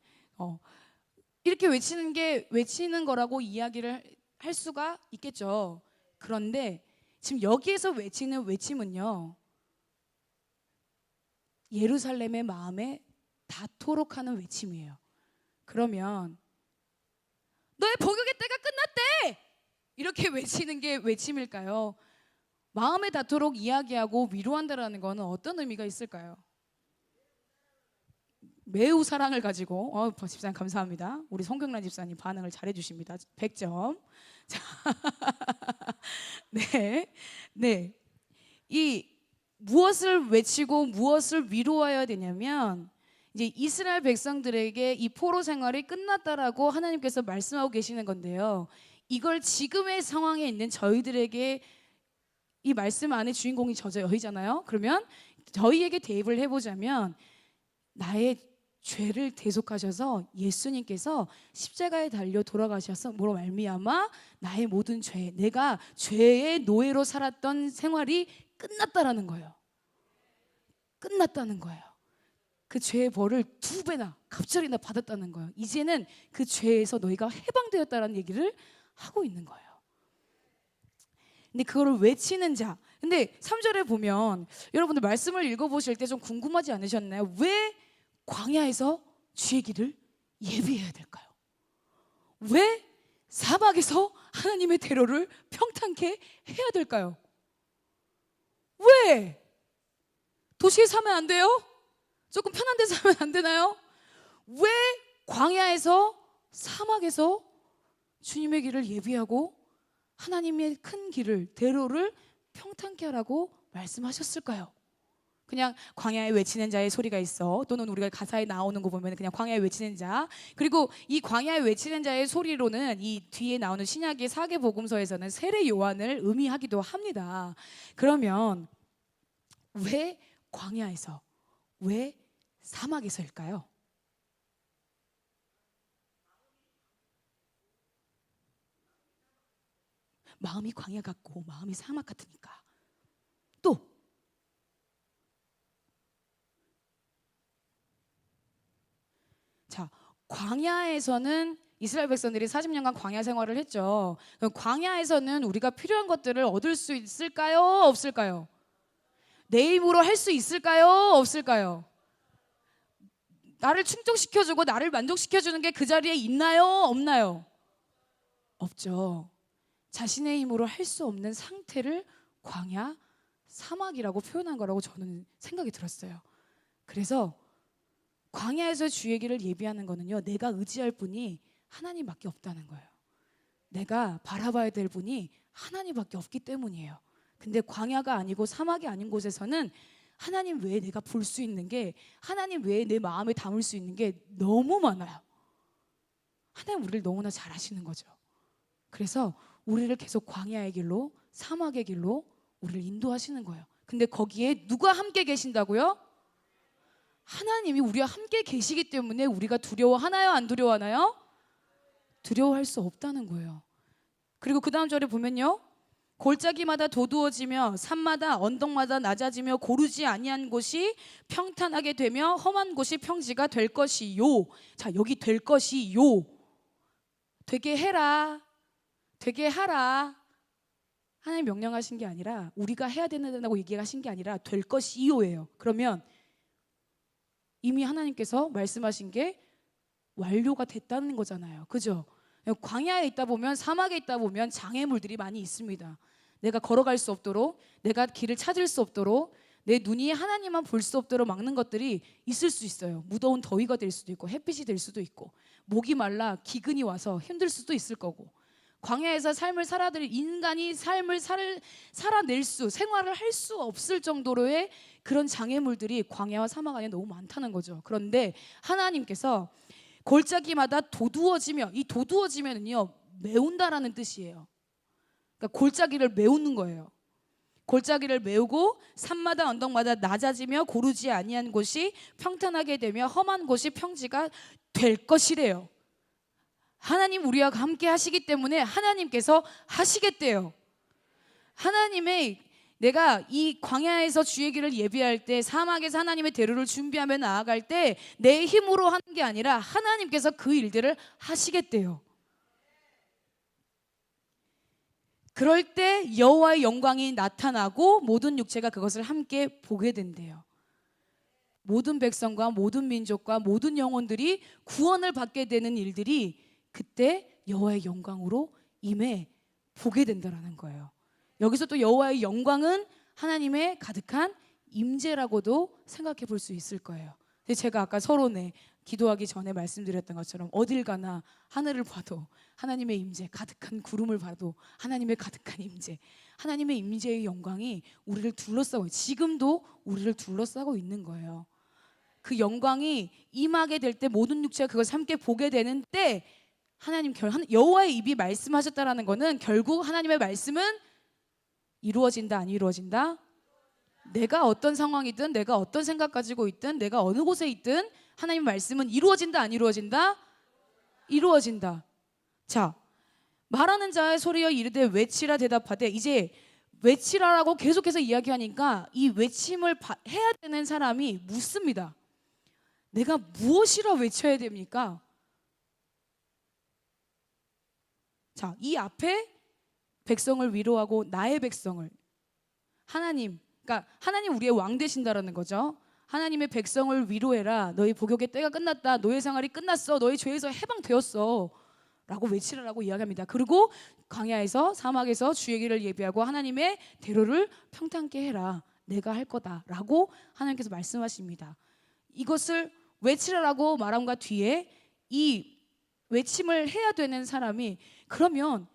S1: 이렇게 외치는 거라고 이야기를 할 수가 있겠죠. 그런데 지금 여기에서 외치는 외침은요, 예루살렘의 마음에 닿도록 하는 외침이에요. 그러면 너의 복역의 때가 끝났대! 이렇게 외치는 게 외침일까요? 마음에 닿도록 이야기하고 위로한다라는 거는 어떤 의미가 있을까요? 매우 사랑을 가지고, 집사님 감사합니다. 우리 송경란 집사님 반응을 잘해 주십니다. 100점. 자, 네. 이 무엇을 외치고 무엇을 위로해야 되냐면, 이제 이스라엘 백성들에게 이 포로 생활이 끝났다라고 하나님께서 말씀하고 계시는 건데요. 이걸 지금의 상황에 있는 저희들에게, 이 말씀 안에 주인공이 저희잖아요. 그러면 저희에게 대입을 해보자면, 나의 죄를 대속하셔서 예수님께서 십자가에 달려 돌아가셔서 뭐로 말미암아 나의 모든 죄, 내가 죄의 노예로 살았던 생활이 끝났다라는 거예요. 끝났다는 거예요. 그 죄의 벌을 2배나 갑절이나 받았다는 거예요. 이제는 그 죄에서 너희가 해방되었다라는 얘기를 하고 있는 거예요. 근데 그거를 외치는 자, 근데 3절에 보면 여러분들 말씀을 읽어보실 때 좀 궁금하지 않으셨나요? 왜 광야에서 주의 길을 예비해야 될까요? 왜 사막에서 하나님의 대로를 평탄케 해야 될까요? 왜? 도시에 사면 안 돼요? 조금 편한 데 사면 안 되나요? 왜 광야에서, 사막에서 주님의 길을 예비하고 하나님의 큰 길을, 대로를 평탄케 하라고 말씀하셨을까요? 그냥 광야에 외치는 자의 소리가 있어, 또는 우리가 가사에 나오는 거 보면 그냥 광야에 외치는 자, 그리고 이 광야에 외치는 자의 소리로는 이 뒤에 나오는 신약의 사계복음서에서는 세례 요한을 의미하기도 합니다. 그러면 왜 광야에서, 왜 사막에서일까요? 마음이 광야 같고 마음이 사막 같으니까. 또 자, 광야에서는 이스라엘 백성들이 40년간 광야 생활을 했죠. 그럼 광야에서는 우리가 필요한 것들을 얻을 수 있을까요? 없을까요? 내 힘으로 할 수 있을까요? 없을까요? 나를 충족시켜주고 나를 만족시켜주는 게 그 자리에 있나요? 없나요? 없죠. 자신의 힘으로 할 수 없는 상태를 광야, 사막이라고 표현한 거라고 저는 생각이 들었어요. 그래서 광야에서 주의 길을 예비하는 거는요, 내가 의지할 분이 하나님밖에 없다는 거예요. 내가 바라봐야 될 분이 하나님밖에 없기 때문이에요. 근데 광야가 아니고 사막이 아닌 곳에서는 하나님 외에 내가 볼 수 있는 게, 하나님 외에 내 마음에 담을 수 있는 게 너무 많아요. 하나님 우리를 너무나 잘 아시는 거죠. 그래서 우리를 계속 광야의 길로, 사막의 길로 우리를 인도하시는 거예요. 근데 거기에 누가 함께 계신다고요? 하나님이 우리와 함께 계시기 때문에 우리가 두려워하나요? 안 두려워하나요? 두려워할 수 없다는 거예요. 그리고 그 다음 절에 보면요, 골짜기마다 도두어지며 산마다 언덕마다 낮아지며 고르지 아니한 곳이 평탄하게 되며 험한 곳이 평지가 될 것이요. 자, 여기 될 것이요, 되게 해라, 되게 하라, 하나님 명령하신 게 아니라, 우리가 해야 된다고 얘기하신 게 아니라 될 것이요예요. 그러면 이미 하나님께서 말씀하신 게 완료가 됐다는 거잖아요. 그죠? 광야에 있다 보면, 사막에 있다 보면 장애물들이 많이 있습니다. 내가 걸어갈 수 없도록, 내가 길을 찾을 수 없도록, 내 눈이 하나님만 볼 수 없도록 막는 것들이 있을 수 있어요. 무더운 더위가 될 수도 있고, 햇빛이 될 수도 있고, 목이 말라 기근이 와서 힘들 수도 있을 거고, 광야에서 삶을 살아들 인간이 삶을 살아낼 수, 생활을 할 수 없을 정도로의 그런 장애물들이 광야와 사막 안에 너무 많다는 거죠. 그런데 하나님께서 골짜기마다 도두어지며, 이 도두어지면은요, 메운다라는 뜻이에요. 그러니까 골짜기를 메우는 거예요. 골짜기를 메우고 산마다 언덕마다 낮아지며 고르지 아니한 곳이 평탄하게 되며 험한 곳이 평지가 될 것이래요. 하나님 우리와 함께 하시기 때문에 하나님께서 하시겠대요. 하나님의, 내가 이 광야에서 주의 길을 예비할 때, 사막에서 하나님의 대로를 준비하며 나아갈 때 내 힘으로 하는 게 아니라 하나님께서 그 일들을 하시겠대요. 그럴 때 여호와의 영광이 나타나고 모든 육체가 그것을 함께 보게 된대요. 모든 백성과 모든 민족과 모든 영혼들이 구원을 받게 되는 일들이 그때 여호와의 영광으로 임해 보게 된다라는 거예요. 여기서 또 여호와의 영광은 하나님의 가득한 임재라고도 생각해 볼 수 있을 거예요. 근데 제가 아까 서론에 기도하기 전에 말씀드렸던 것처럼 어딜 가나 하늘을 봐도 하나님의 임재, 가득한 구름을 봐도 하나님의 가득한 임재, 하나님의 임재의 영광이 우리를 둘러싸고, 지금도 우리를 둘러싸고 있는 거예요. 그 영광이 임하게 될 때, 모든 육체가 그것을 함께 보게 되는 때, 하나님 여호와의 입이 말씀하셨다라는 것은 결국 하나님의 말씀은 이루어진다, 안 이루어진다? 내가 어떤 상황이든, 내가 어떤 생각 가지고 있든, 내가 어느 곳에 있든 하나님의 말씀은 이루어진다, 안 이루어진다? 이루어진다. 자, 말하는 자의 소리여 이르되 외치라 대답하되, 이제 외치라라고 계속해서 이야기하니까 이 외침을 해야 되는 사람이 묻습니다. 내가 무엇이라 외쳐야 됩니까? 자, 이 앞에 백성을 위로하고 나의 백성을, 하나님, 그러니까 하나님 우리의 왕 되신다라는 거죠. 하나님의 백성을 위로해라. 너희 복역의 때가 끝났다. 너의 생활이 끝났어. 너희 죄에서 해방되었어. 라고 외치라라고 이야기합니다. 그리고 광야에서, 사막에서 주의 길을 예비하고 하나님의 대로를 평탄케 해라. 내가 할 거다라고 하나님께서 말씀하십니다. 이것을 외치라라고 말함과 뒤에 이 외침을 해야 되는 사람이, 그러면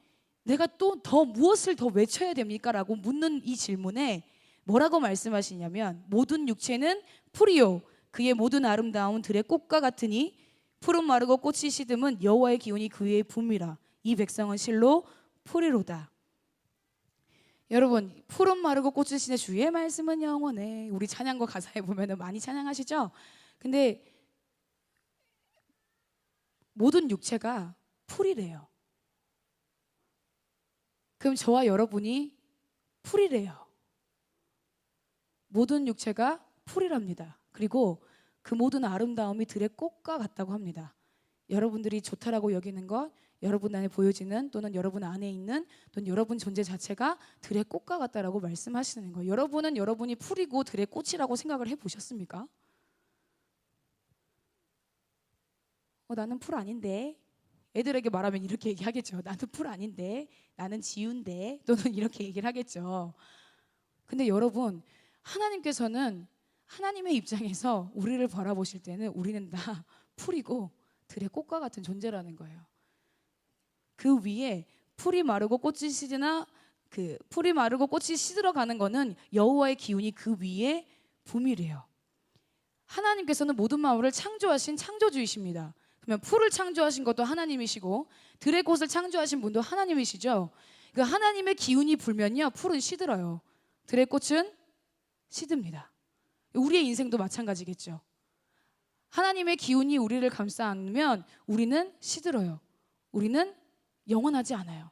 S1: 내가 또 더 무엇을 더 외쳐야 됩니까? 라고 묻는 이 질문에 뭐라고 말씀하시냐면, 모든 육체는 풀이요 그의 모든 아름다운 들의 꽃과 같으니 푸른 마르고 꽃이 시듬은 여호와의 기운이 그 위에 붐이라. 이 백성은 실로 풀이로다. 여러분, 푸른 마르고 꽃이 시는 주의 말씀은 영원해. 우리 찬양과 가사에 보면 많이 찬양하시죠? 근데 모든 육체가 풀이래요. 그럼 저와 여러분이 풀이래요. 모든 육체가 풀이랍니다. 그리고 그 모든 아름다움이 들의 꽃과 같다고 합니다. 여러분들이 좋다라고 여기는 것, 여러분 안에 보여지는, 또는 여러분 안에 있는, 또는 여러분 존재 자체가 들의 꽃과 같다라고 말씀하시는 거예요. 여러분은 여러분이 풀이고 들의 꽃이라고 생각을 해보셨습니까? 나는 풀 아닌데. 애들에게 말하면 이렇게 얘기하겠죠. 나는 풀 아닌데, 나는 지우인데, 또는 이렇게 얘기를 하겠죠. 근데 여러분, 하나님께서는 하나님의 입장에서 우리를 바라보실 때는 우리는 다 풀이고 들의 꽃과 같은 존재라는 거예요. 그 위에 풀이 마르고 꽃이 시드나 그 풀이 마르고 꽃이 시들어가는 거는 여호와의 기운이 그 위에 붐이래요. 하나님께서는 모든 만물을 창조하신 창조주이십니다. 그러면 풀을 창조하신 것도 하나님이시고 들의 꽃을 창조하신 분도 하나님이시죠. 그 하나님의 기운이 불면요, 풀은 시들어요. 들의 꽃은 시듭니다. 우리의 인생도 마찬가지겠죠. 하나님의 기운이 우리를 감싸 안으면 우리는 시들어요. 우리는 영원하지 않아요.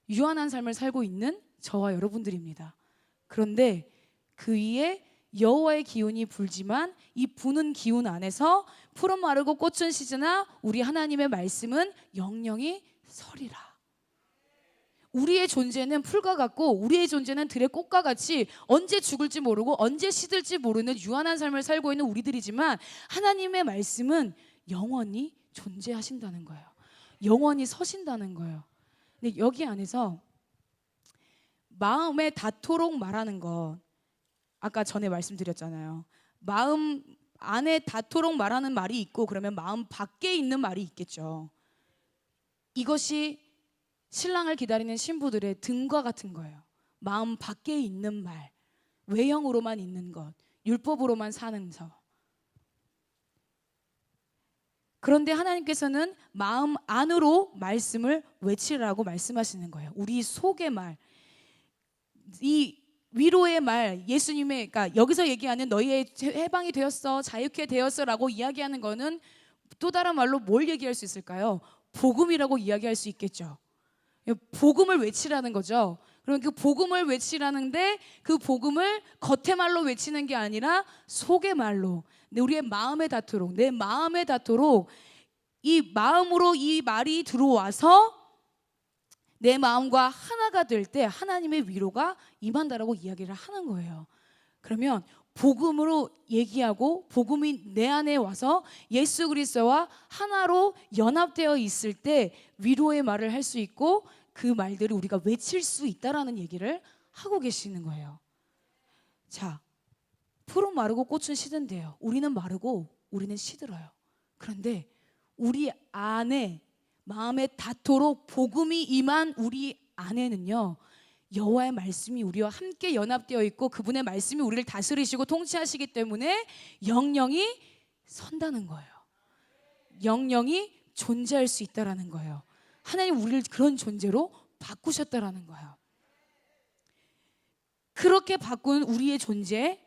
S1: 유한한 삶을 살고 있는 저와 여러분들입니다. 그런데 그 위에 여호와의 기운이 불지만 이 부는 기운 안에서 풀은 마르고 꽃은 시드나 우리 하나님의 말씀은 영영이 서리라. 우리의 존재는 풀과 같고 우리의 존재는 들의 꽃과 같이 언제 죽을지 모르고 언제 시들지 모르는 유한한 삶을 살고 있는 우리들이지만 하나님의 말씀은 영원히 존재하신다는 거예요. 영원히 서신다는 거예요. 근데 여기 안에서 마음에 닿도록 말하는 것, 아까 전에 말씀드렸잖아요. 마음 안에 닿도록 말하는 말이 있고 그러면 마음 밖에 있는 말이 있겠죠. 이것이 신랑을 기다리는 신부들의 등과 같은 거예요. 마음 밖에 있는 말, 외형으로만 있는 것, 율법으로만 사는 서. 그런데 하나님께서는 마음 안으로 말씀을 외치라고 말씀하시는 거예요. 우리 속의 말, 이 위로의 말, 예수님의, 그러니까 여기서 얘기하는 너희의 해방이 되었어, 자유케 되었어라고 이야기하는 거는 또 다른 말로 뭘 얘기할 수 있을까요? 복음이라고 이야기할 수 있겠죠. 복음을 외치라는 거죠. 그러면 그 복음을 외치라는데 그 복음을 겉의 말로 외치는 게 아니라 속의 말로, 우리의 마음에 닿도록, 내 마음에 닿도록 이 마음으로 이 말이 들어와서 내 마음과 하나가 될 때 하나님의 위로가 임한다라고 이야기를 하는 거예요. 그러면 복음으로 얘기하고 복음이 내 안에 와서 예수 그리스도와 하나로 연합되어 있을 때 위로의 말을 할 수 있고 그 말들을 우리가 외칠 수 있다라는 얘기를 하고 계시는 거예요. 자, 풀은 마르고 꽃은 시든대요. 우리는 마르고 우리는 시들어요. 그런데 우리 안에 마음에 닿도록 복음이 임한 우리 안에는요, 여호와의 말씀이 우리와 함께 연합되어 있고 그분의 말씀이 우리를 다스리시고 통치하시기 때문에 영영이 선다는 거예요. 영영이 존재할 수 있다라는 거예요. 하나님 우리를 그런 존재로 바꾸셨다라는 거예요. 그렇게 바꾼 우리의 존재,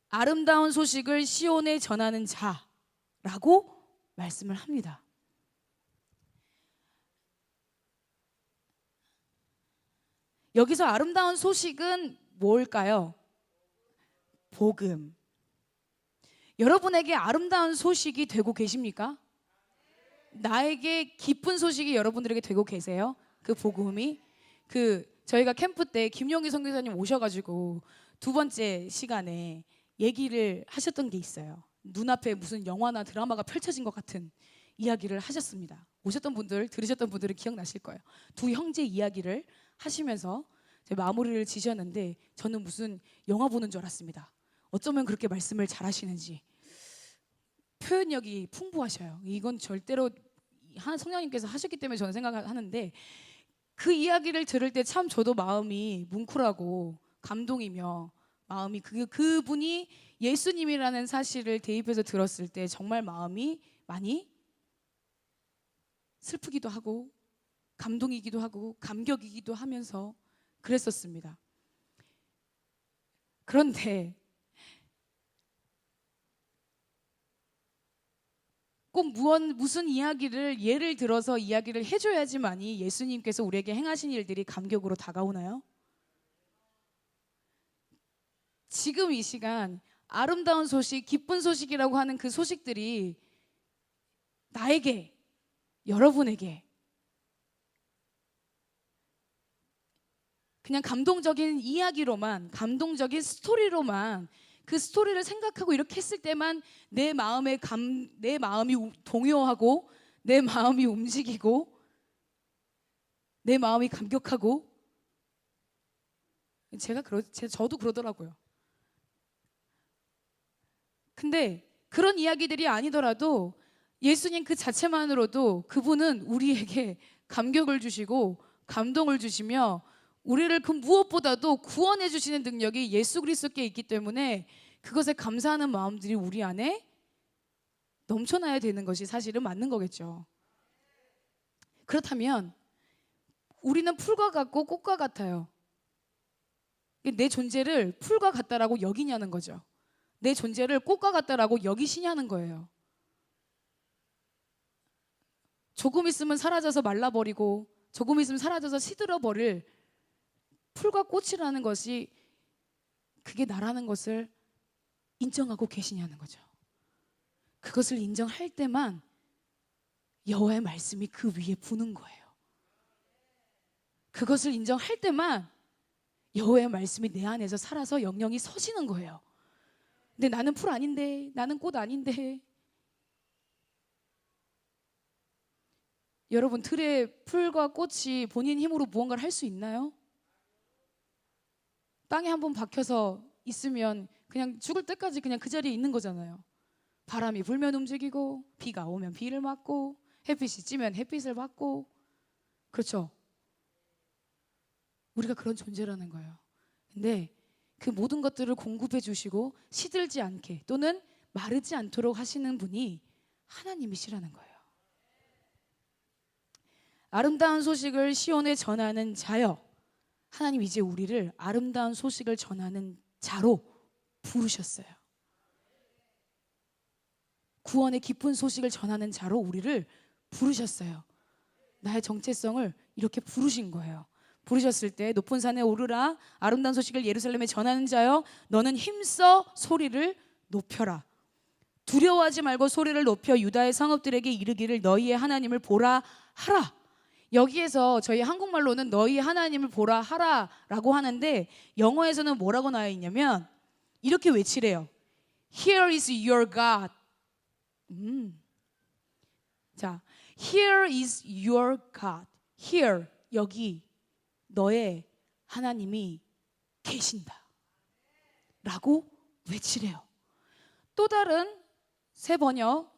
S1: 아름다운 소식을 시온에 전하는 자라고 말씀을 합니다. 여기서 아름다운 소식은 뭘까요? 복음. 여러분에게 아름다운 소식이 되고 계십니까? 나에게 기쁜 소식이 여러분들에게 되고 계세요? 그 복음이? 저희가 캠프 때 김용희 선교사님 오셔가지고 두 번째 시간에 얘기를 하셨던 게 있어요. 눈앞에 무슨 영화나 드라마가 펼쳐진 것 같은 이야기를 하셨습니다. 오셨던 분들, 들으셨던 분들은 기억나실 거예요. 두 형제 이야기를 하시면서 마무리를 지셨는데 저는 무슨 영화 보는 줄 알았습니다. 어쩌면 그렇게 말씀을 잘하시는지 표현력이 풍부하셔요. 이건 절대로 한 성령님께서 하셨기 때문에 저는 생각하는데 그 이야기를 들을 때 참 저도 마음이 뭉클하고 감동이며 마음이 그분이 예수님이라는 사실을 대입해서 들었을 때 정말 마음이 많이 슬프기도 하고 감동이기도 하고 감격이기도 하면서 그랬었습니다. 그런데 꼭 무슨 이야기를 예를 들어서 이야기를 해줘야지만이 예수님께서 우리에게 행하신 일들이 감격으로 다가오나요? 지금 이 시간 아름다운 소식, 기쁜 소식이라고 하는 그 소식들이 나에게, 여러분에게 그냥 감동적인 이야기로만, 감동적인 스토리로만 그 스토리를 생각하고 이렇게 했을 때만 내 마음이 동요하고 내 마음이 움직이고 내 마음이 감격하고 저도 그러더라고요. 근데 그런 이야기들이 아니더라도 예수님 그 자체만으로도 그분은 우리에게 감격을 주시고 감동을 주시며 우리를 그 무엇보다도 구원해 주시는 능력이 예수 그리스도께 있기 때문에 그것에 감사하는 마음들이 우리 안에 넘쳐나야 되는 것이 사실은 맞는 거겠죠. 그렇다면 우리는 풀과 같고 꽃과 같아요. 내 존재를 풀과 같다라고 여기냐는 거죠. 내 존재를 꽃과 같다라고 여기시냐는 거예요. 조금 있으면 사라져서 말라버리고 조금 있으면 사라져서 시들어버릴 풀과 꽃이라는 것이 그게 나라는 것을 인정하고 계시냐는 거죠. 그것을 인정할 때만 여호와의 말씀이 그 위에 부는 거예요. 그것을 인정할 때만 여호와의 말씀이 내 안에서 살아서 영영이 서시는 거예요. 근데 나는 풀 아닌데, 나는 꽃 아닌데. 여러분, 들에 풀과 꽃이 본인 힘으로 무언가를 할 수 있나요? 땅에 한번 박혀서 있으면 그냥 죽을 때까지 그냥 그 자리에 있는 거잖아요. 바람이 불면 움직이고 비가 오면 비를 맞고 햇빛이 찌면 햇빛을 받고, 그렇죠? 우리가 그런 존재라는 거예요. 근데 그 모든 것들을 공급해 주시고 시들지 않게 또는 마르지 않도록 하시는 분이 하나님이시라는 거예요. 아름다운 소식을 시온에 전하는 자여, 하나님 이제 우리를 아름다운 소식을 전하는 자로 부르셨어요. 구원의 기쁜 소식을 전하는 자로 우리를 부르셨어요. 나의 정체성을 이렇게 부르신 거예요. 부르셨을 때 높은 산에 오르라, 아름다운 소식을 예루살렘에 전하는 자여, 너는 힘써 소리를 높여라. 두려워하지 말고 소리를 높여 유다의 성읍들에게 이르기를 너희의 하나님을 보라 하라. 여기에서 저희 한국말로는 너희 하나님을 보라 하라 라고 하는데 영어에서는 뭐라고 나와 있냐면 이렇게 외치래요. Here is your God. 자, Here is your God. Here, 여기 너의 하나님이 계신다 라고 외치래요. 또 다른 새 번역,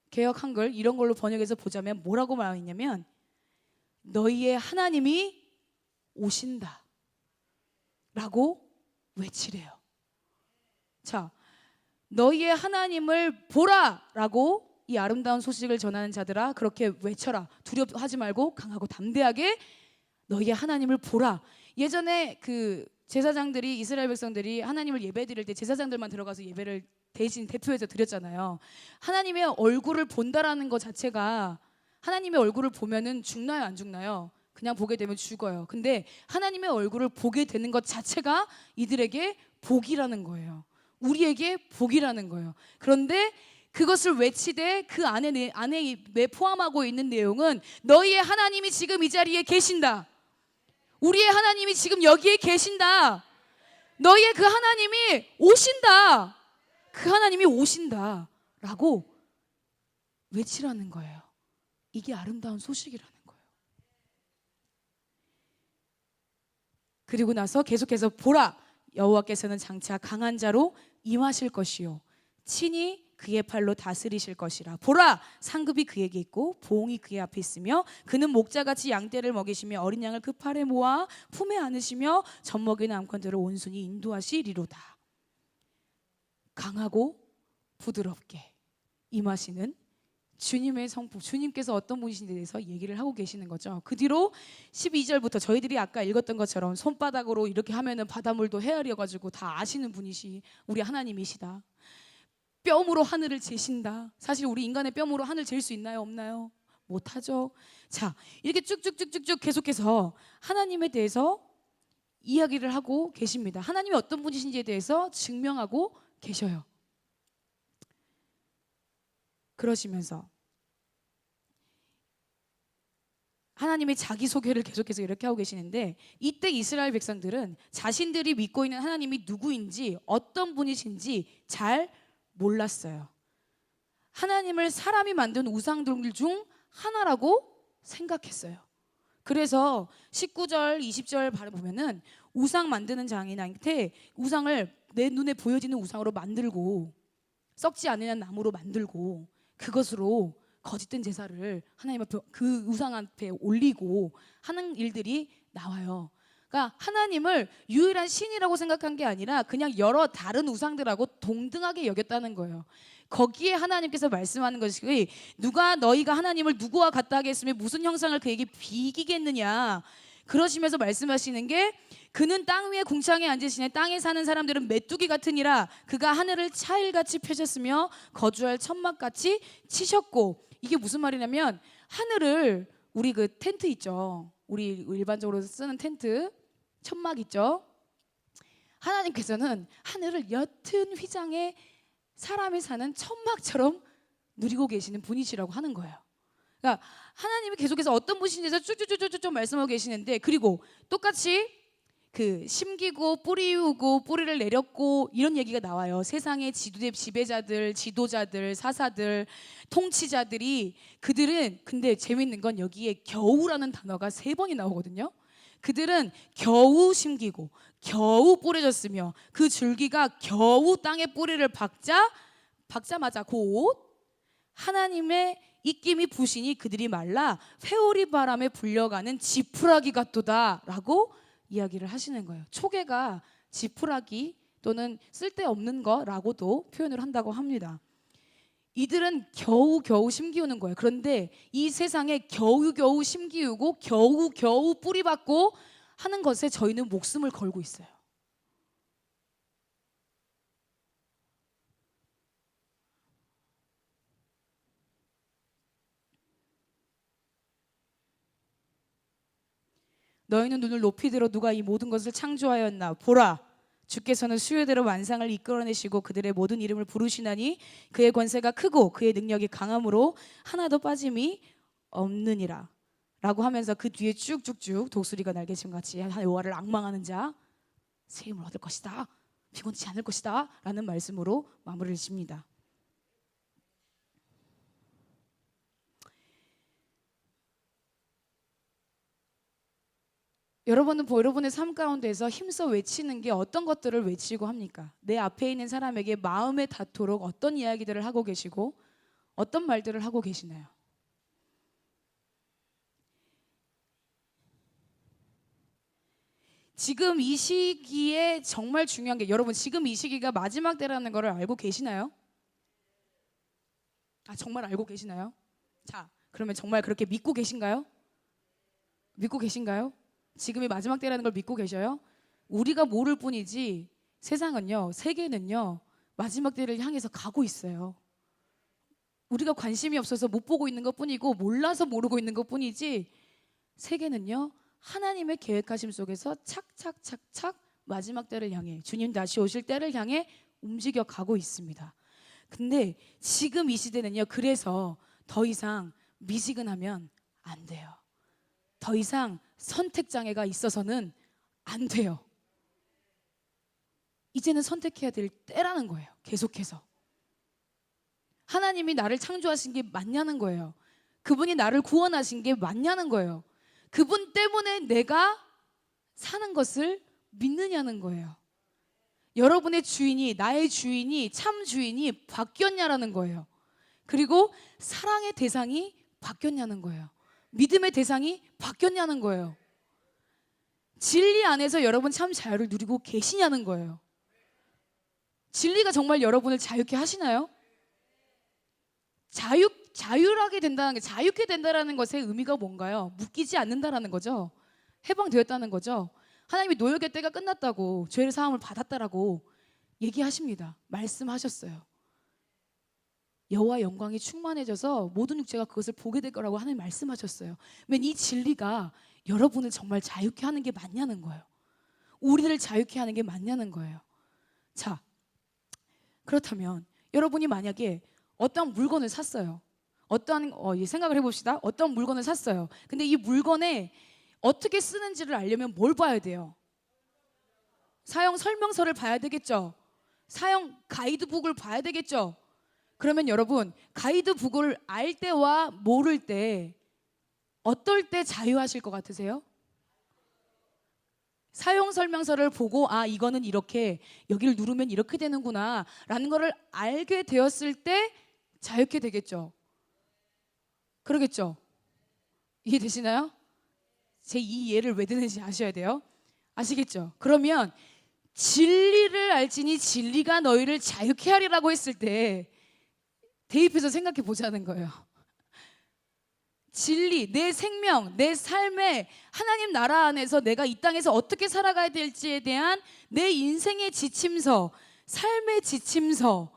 S1: 개역 한글 이런 걸로 번역해서 보자면 뭐라고 말하냐면 너희의 하나님이 오신다 라고 외치래요. 자, 너희의 하나님을 보라 라고 이 아름다운 소식을 전하는 자들아 그렇게 외쳐라. 두려워하지 말고 강하고 담대하게 너희의 하나님을 보라. 예전에 그 제사장들이, 이스라엘 백성들이 하나님을 예배 드릴 때 제사장들만 들어가서 예배를 대신 대표해서 드렸잖아요. 하나님의 얼굴을 본다라는 것 자체가, 하나님의 얼굴을 보면은 죽나요 안 죽나요? 그냥 보게 되면 죽어요. 근데 하나님의 얼굴을 보게 되는 것 자체가 이들에게 복이라는 거예요. 우리에게 복이라는 거예요. 그런데 그것을 외치되 그 안에 포함하고 있는 내용은 너희의 하나님이 지금 이 자리에 계신다. 우리의 하나님이 지금 여기에 계신다. 너희의 그 하나님이 오신다. 그 하나님이 오신다 라고 외치라는 거예요. 이게 아름다운 소식이라는 거예요. 그리고 나서 계속해서 보라, 여호와께서는 장차 강한 자로 임하실 것이요 친히 그의 팔로 다스리실 것이라. 보라, 상급이 그에게 있고 보응이 그의 앞에 있으며 그는 목자같이 양떼를 먹이시며 어린 양을 그 팔에 모아 품에 안으시며 젖먹이는 암컷들을 온순히 인도하시리로다. 강하고 부드럽게 임하시는 주님의 성품, 주님께서 어떤 분이신지에 대해서 얘기를 하고 계시는 거죠. 그 뒤로 12절부터 저희들이 아까 읽었던 것처럼 손바닥으로 이렇게 하면은 바닷물도 헤아려가지고 다 아시는 분이시 우리 하나님이시다. 뼘으로 하늘을 재신다. 사실 우리 인간의 뼘으로 하늘 잴 수 있나요? 없나요? 못하죠. 자, 이렇게 쭉쭉쭉쭉쭉 계속해서 하나님에 대해서 이야기를 하고 계십니다. 하나님이 어떤 분이신지에 대해서 증명하고 계셔요. 그러시면서 하나님의 자기소개를 계속해서 이렇게 하고 계시는데 이때 이스라엘 백성들은 자신들이 믿고 있는 하나님이 누구인지 어떤 분이신지 잘 몰랐어요. 하나님을 사람이 만든 우상들 중 하나라고 생각했어요. 그래서 19절, 20절 보면은 우상 만드는 장인한테 우상을 내 눈에 보여지는 우상으로 만들고 썩지 않는 나무로 만들고 그것으로 거짓된 제사를 하나님 앞에 그 우상 앞에 올리고 하는 일들이 나와요. 그러니까 하나님을 유일한 신이라고 생각한 게 아니라 그냥 여러 다른 우상들하고 동등하게 여겼다는 거예요. 거기에 하나님께서 말씀하는 것이 누가 너희가 하나님을 누구와 같다 하겠으며 무슨 형상을 그에게 비기겠느냐 그러시면서 말씀하시는 게 그는 땅 위에 궁창에 앉으시네 땅에 사는 사람들은 메뚜기 같으니라 그가 하늘을 차일같이 펴셨으며 거주할 천막같이 치셨고 이게 무슨 말이냐면 하늘을 우리 그 텐트 있죠 우리 일반적으로 쓰는 텐트 천막 있죠 하나님께서는 하늘을 옅은 휘장에 사람이 사는 천막처럼 누리고 계시는 분이시라고 하는 거예요. 그러니까 하나님이 계속해서 어떤 분이신지에서 쭉쭉쭉쭉 말씀하고 계시는데 그리고 똑같이 그 심기고 뿌리우고 뿌리를 내렸고 이런 얘기가 나와요. 세상의 지배자들, 지도자들, 사사들, 통치자들이 그들은 근데 재밌는 건 여기에 겨우라는 단어가 3번이 나오거든요. 그들은 겨우 심기고 겨우 뿌려졌으며 그 줄기가 겨우 땅에 뿌리를 박자마자 곧 하나님의 입김이 부시니 그들이 말라 회오리 바람에 불려가는 지푸라기 같도다 라고 이야기를 하시는 거예요. 초계가 지푸라기 또는 쓸데없는 거라고도 표현을 한다고 합니다. 이들은 겨우겨우 심기우는 거예요. 그런데 이 세상에 겨우겨우 심기우고 겨우겨우 뿌리박고 하는 것에 저희는 목숨을 걸고 있어요. 너희는 눈을 높이 들어 누가 이 모든 것을 창조하였나 보라 주께서는 수요대로 만상을 이끌어내시고 그들의 모든 이름을 부르시나니 그의 권세가 크고 그의 능력이 강함으로 하나도 빠짐이 없느니라 라고 하면서 그 뒤에 쭉쭉쭉 독수리가 날개침같이 여호와를 앙망하는 자 새 힘을 얻을 것이다 피곤치 않을 것이다 라는 말씀으로 마무리를 짓습니다. 여러분은 여러분의 삶 가운데서 힘써 외치는 게 어떤 것들을 외치고 합니까? 내 앞에 있는 사람에게 마음에 닿도록 어떤 이야기들을 하고 계시고 어떤 말들을 하고 계시나요? 지금 이 시기에 정말 중요한 게 여러분 지금 이 시기가 마지막 때라는 걸 알고 계시나요? 정말 알고 계시나요? 자, 그러면 정말 그렇게 믿고 계신가요? 믿고 계신가요? 지금이 마지막 때라는 걸 믿고 계셔요? 우리가 모를 뿐이지 세상은요, 세계는요 마지막 때를 향해서 가고 있어요. 우리가 관심이 없어서 못 보고 있는 것뿐이고 몰라서 모르고 있는 것뿐이지 세계는요 하나님의 계획하심 속에서 착착착착 마지막 때를 향해 주님 다시 오실 때를 향해 움직여 가고 있습니다. 근데 지금 이 시대는요 그래서 더 이상 미지근하면 안 돼요. 더 이상 선택장애가 있어서는 안 돼요. 이제는 선택해야 될 때라는 거예요. 계속해서 하나님이 나를 창조하신 게 맞냐는 거예요. 그분이 나를 구원하신 게 맞냐는 거예요. 그분 때문에 내가 사는 것을 믿느냐는 거예요. 여러분의 주인이 나의 주인이 참 주인이 바뀌었냐라는 거예요. 그리고 사랑의 대상이 바뀌었냐는 거예요. 믿음의 대상이 바뀌었냐는 거예요. 진리 안에서 여러분 참 자유를 누리고 계시냐는 거예요. 진리가 정말 여러분을 자유케 하시나요? 자유하게 된다는 게 자유케 된다라는 것의 의미가 뭔가요? 묶이지 않는다라는 거죠. 해방되었다는 거죠. 하나님이 노역의 때가 끝났다고 죄의 사함을 받았다라고 얘기하십니다. 말씀하셨어요. 여호와 영광이 충만해져서 모든 육체가 그것을 보게 될 거라고 하나님 말씀하셨어요. 그러면 이 진리가 여러분을 정말 자유케 하는 게 맞냐는 거예요. 우리를 자유케 하는 게 맞냐는 거예요. 자, 그렇다면 여러분이 만약에 어떤 물건을 샀어요. 생각을 해봅시다. 어떤 물건을 샀어요. 근데 이 물건에 어떻게 쓰는지를 알려면 뭘 봐야 돼요? 사용 설명서를 봐야 되겠죠. 사용 가이드북을 봐야 되겠죠. 그러면 여러분 가이드북을 알 때와 모를 때 어떨 때 자유하실 것 같으세요? 사용 설명서를 보고 아 이거는 이렇게 여기를 누르면 이렇게 되는구나 라는 거를 알게 되었을 때 자유케 되겠죠. 그러겠죠. 이해되시나요? 제 이 예를 왜 드는지 아셔야 돼요. 아시겠죠? 그러면 진리를 알지니 진리가 너희를 자유케 하리라고 했을 때 대입해서 생각해 보자는 거예요. 진리, 내 생명, 내 삶에 하나님 나라 안에서 내가 이 땅에서 어떻게 살아가야 될지에 대한 내 인생의 지침서, 삶의 지침서,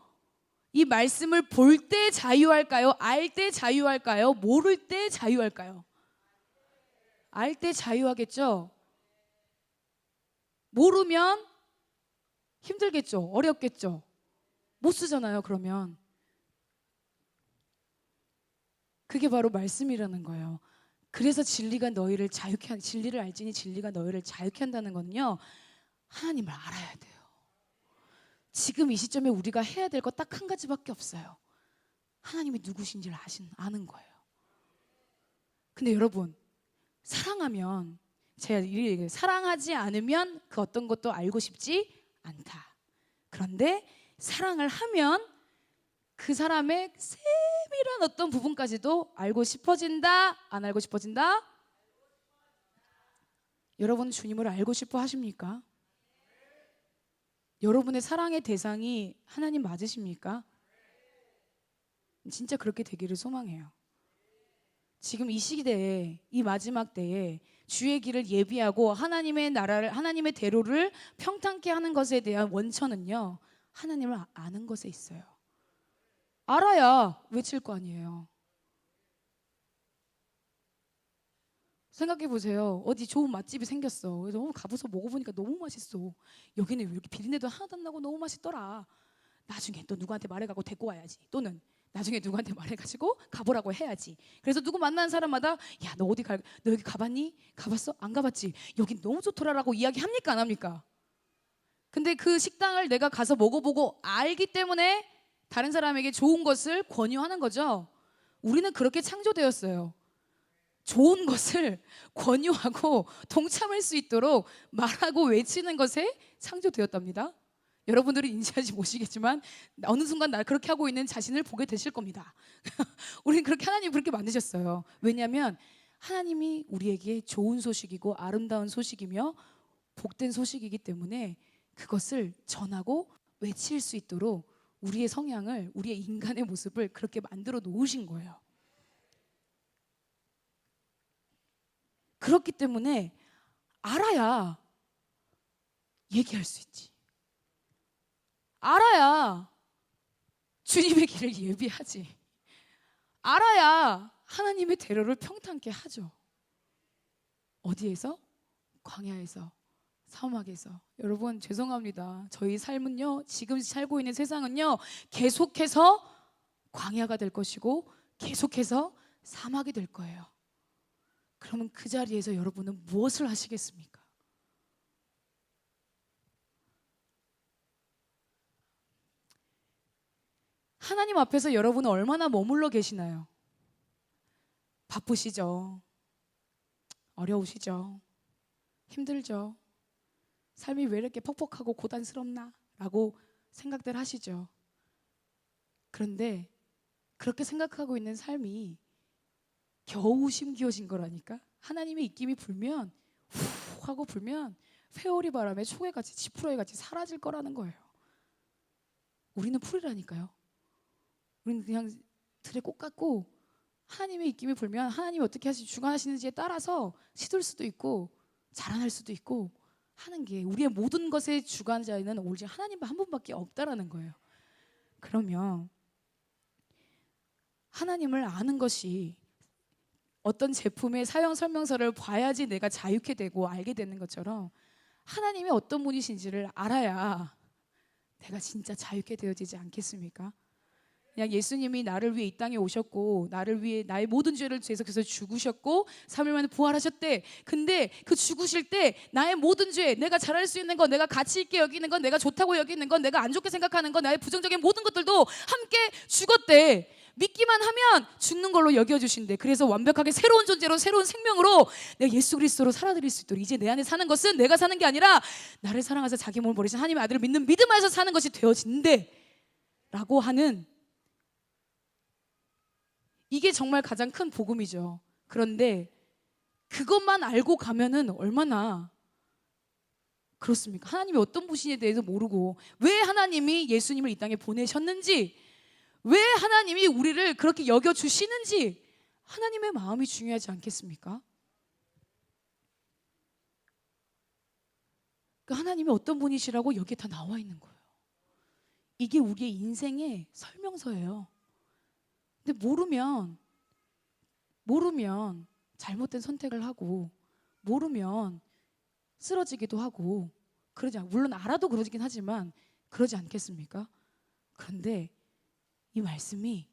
S1: 이 말씀을 볼 때 자유할까요? 알 때 자유할까요? 모를 때 자유할까요? 알 때 자유하겠죠? 모르면 힘들겠죠? 어렵겠죠? 못 쓰잖아요, 그러면. 그게 바로 말씀이라는 거예요. 그래서 진리가 너희를 자유케 한, 진리를 알지니 진리가 너희를 자유케 한다는 건요, 하나님을 알아야 돼요. 지금 이 시점에 우리가 해야 될 거 딱 한 가지밖에 없어요. 하나님이 누구신지를 아는 거예요. 근데 여러분, 사랑하면, 제가 이렇게 얘기해요. 사랑하지 않으면 그 어떤 것도 알고 싶지 않다. 그런데 사랑을 하면 그 사람의 세밀한 어떤 부분까지도 알고 싶어진다? 안 알고 싶어진다? 여러분 주님을 알고 싶어 하십니까? 여러분의 사랑의 대상이 하나님 맞으십니까? 진짜 그렇게 되기를 소망해요. 지금 이 시대에, 이 마지막 때에 주의 길을 예비하고 하나님의 나라를, 하나님의 대로를 평탄케 하는 것에 대한 원천은요, 하나님을 아는 것에 있어요. 알아야 외칠 거 아니에요. 생각해 보세요. 어디 좋은 맛집이 생겼어. 그래서 가보서 먹어보니까 너무 맛있어. 여기는 왜 이렇게 비린내도 하나도 안 나고 너무 맛있더라. 나중에 또 누구한테 말해가고 데리고 와야지. 또는 나중에 누구한테 말해가지고 가보라고 해야지. 그래서 누구 만나는 사람마다 야, 너 여기 가봤니? 가봤어? 안 가봤지? 여기 너무 좋더라라고 이야기합니까? 안 합니까? 근데 그 식당을 내가 가서 먹어보고 알기 때문에 다른 사람에게 좋은 것을 권유하는 거죠. 우리는 그렇게 창조되었어요. 좋은 것을 권유하고 동참할 수 있도록 말하고 외치는 것에 창조되었답니다. 여러분들은 인지하지 못하시겠지만 어느 순간 날 그렇게 하고 있는 자신을 보게 되실 겁니다. 우리는 그렇게, 하나님 그렇게 만드셨어요. 왜냐하면 하나님이 우리에게 좋은 소식이고 아름다운 소식이며 복된 소식이기 때문에 그것을 전하고 외칠 수 있도록 우리의 성향을, 우리의 인간의 모습을 그렇게 만들어 놓으신 거예요. 그렇기 때문에 알아야 얘기할 수 있지. 알아야 주님의 길을 예비하지. 알아야 하나님의 대로를 평탄케 하죠. 어디에서? 광야에서, 사막에서. 여러분 죄송합니다. 저희 삶은요, 지금 살고 있는 세상은요, 계속해서 광야가 될 것이고 계속해서 사막이 될 거예요. 그러면 그 자리에서 여러분은 무엇을 하시겠습니까? 하나님 앞에서 여러분은 얼마나 머물러 계시나요? 바쁘시죠? 어려우시죠? 힘들죠? 삶이 왜 이렇게 퍽퍽하고 고단스럽나? 라고 생각들 하시죠? 그런데 그렇게 생각하고 있는 삶이 겨우 심기어진 거라니까. 하나님의 입김이 불면, 후 하고 불면 회오리 바람에 초계같이 지푸라기같이 사라질 거라는 거예요. 우리는 풀이라니까요. 우리는 그냥 들에 꼭 같고, 하나님의 입김이 불면 하나님이 어떻게 주관하시는지에 따라서 시들 수도 있고 자라날 수도 있고 하는 게, 우리의 모든 것의 주관자는 오직 하나님 한 분밖에 없다라는 거예요. 그러면 하나님을 아는 것이, 어떤 제품의 사용 설명서를 봐야지 내가 자유케 되고 알게 되는 것처럼 하나님이 어떤 분이신지를 알아야 내가 진짜 자유케 되어지지 않겠습니까? 그냥 예수님이 나를 위해 이 땅에 오셨고 나를 위해 나의 모든 죄를 대속해서 죽으셨고 3일 만에 부활하셨대. 근데 그 죽으실 때 나의 모든 죄, 내가 잘할 수 있는 것, 내가 가치 있게 여기는 것, 내가 좋다고 여기는 것, 내가 안 좋게 생각하는 것, 나의 부정적인 모든 것들도 함께 죽었대. 믿기만 하면 죽는 걸로 여겨주신대. 그래서 완벽하게 새로운 존재로 새로운 생명으로 내가 예수 그리스도로 살아드릴 수 있도록 이제 내 안에 사는 것은 내가 사는 게 아니라 나를 사랑하사 자기 몸을 버리신 하나님의 아들을 믿는 믿음 안에서 사는 것이 되어진대 라고 하는, 이게 정말 가장 큰 복음이죠. 그런데 그것만 알고 가면은 얼마나 그렇습니까? 하나님이 어떤 분이에 대해서 모르고 왜 하나님이 예수님을 이 땅에 보내셨는지, 왜 하나님이 우리를 그렇게 여겨주시는지 하나님의 마음이 중요하지 않겠습니까? 그 하나님이 어떤 분이시라고 여기에 다 나와 있는 거예요. 이게 우리의 인생의 설명서예요. 근데 모르면 잘못된 선택을 하고, 모르면 쓰러지기도 하고 그러지 물론 알아도 그러긴 하지만 그러지 않겠습니까? 그런데 이 말씀이,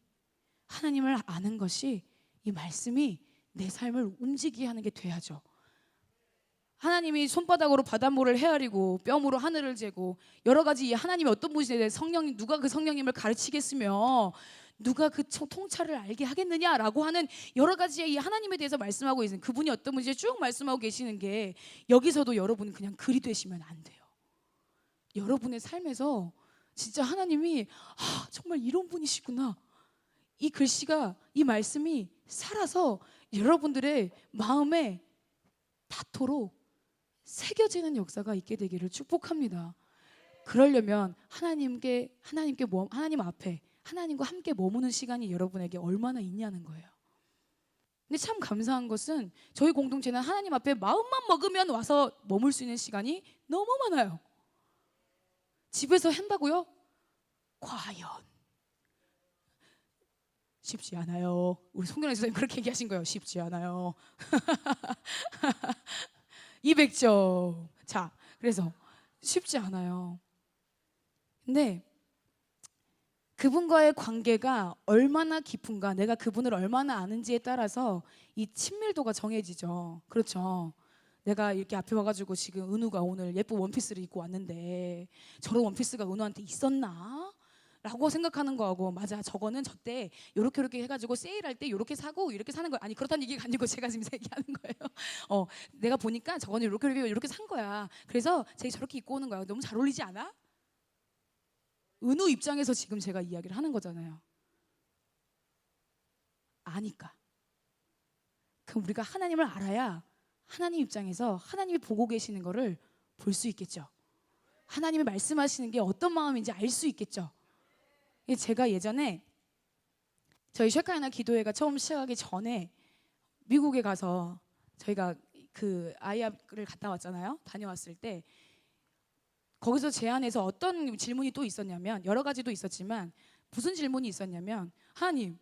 S1: 하나님을 아는 것이, 이 말씀이 내 삶을 움직이게 하는 게 돼야죠. 하나님이 손바닥으로 바닷물을 헤아리고 뼘으로 하늘을 재고 여러 가지 하나님이 어떤 분이신데 성령님, 누가 그 성령님을 가르치겠으며 누가 그 통찰을 알게 하겠느냐라고 하는 여러 가지의 이 하나님에 대해서 말씀하고 있는 그분이 어떤 분인지 쭉 말씀하고 계시는 게, 여기서도 여러분은 그냥 글이 되시면 안 돼요. 여러분의 삶에서 진짜 하나님이 정말 이런 분이시구나, 이 글씨가, 이 말씀이 살아서 여러분들의 마음에 닿도록 새겨지는 역사가 있게 되기를 축복합니다. 그러려면 하나님 앞에 하나님과 함께 머무는 시간이 여러분에게 얼마나 있냐는 거예요. 근데 참 감사한 것은 저희 공동체는 하나님 앞에 마음만 먹으면 와서 머물 수 있는 시간이 너무 많아요. 집에서 한다고요? 과연 쉽지 않아요. 우리 송경래 선생님 그렇게 얘기하신 거예요. 쉽지 않아요. 200점. 자, 그래서 쉽지 않아요. 근데 그분과의 관계가 얼마나 깊은가, 내가 그분을 얼마나 아는지에 따라서 이 친밀도가 정해지죠. 그렇죠. 내가 이렇게 앞에 와가지고 지금 은우가 오늘 예쁜 원피스를 입고 왔는데 저런 원피스가 은우한테 있었나? 라고 생각하는 거하고, 맞아, 저거는 저때 요렇게 해가지고 세일할 때 요렇게 사고 이렇게 사는 거야. 아니, 그렇다는 얘기가 아니고 제가 지금 얘기하는 거예요. 내가 보니까 저거는 요렇게 산 거야. 그래서 쟤 저렇게 입고 오는 거야. 너무 잘 어울리지 않아? 은우 입장에서 지금 제가 이야기를 하는 거잖아요. 아니까. 그럼 우리가 하나님을 알아야 하나님 입장에서 하나님이 보고 계시는 거를 볼 수 있겠죠. 하나님이 말씀하시는 게 어떤 마음인지 알 수 있겠죠. 제가 예전에 저희 쉐카이나 기도회가 처음 시작하기 전에 미국에 가서 저희가 그 아이학을 갔다 왔잖아요. 다녀왔을 때 거기서 제 안에서 어떤 질문이 또 있었냐면, 여러 가지도 있었지만 무슨 질문이 있었냐면, 하나님,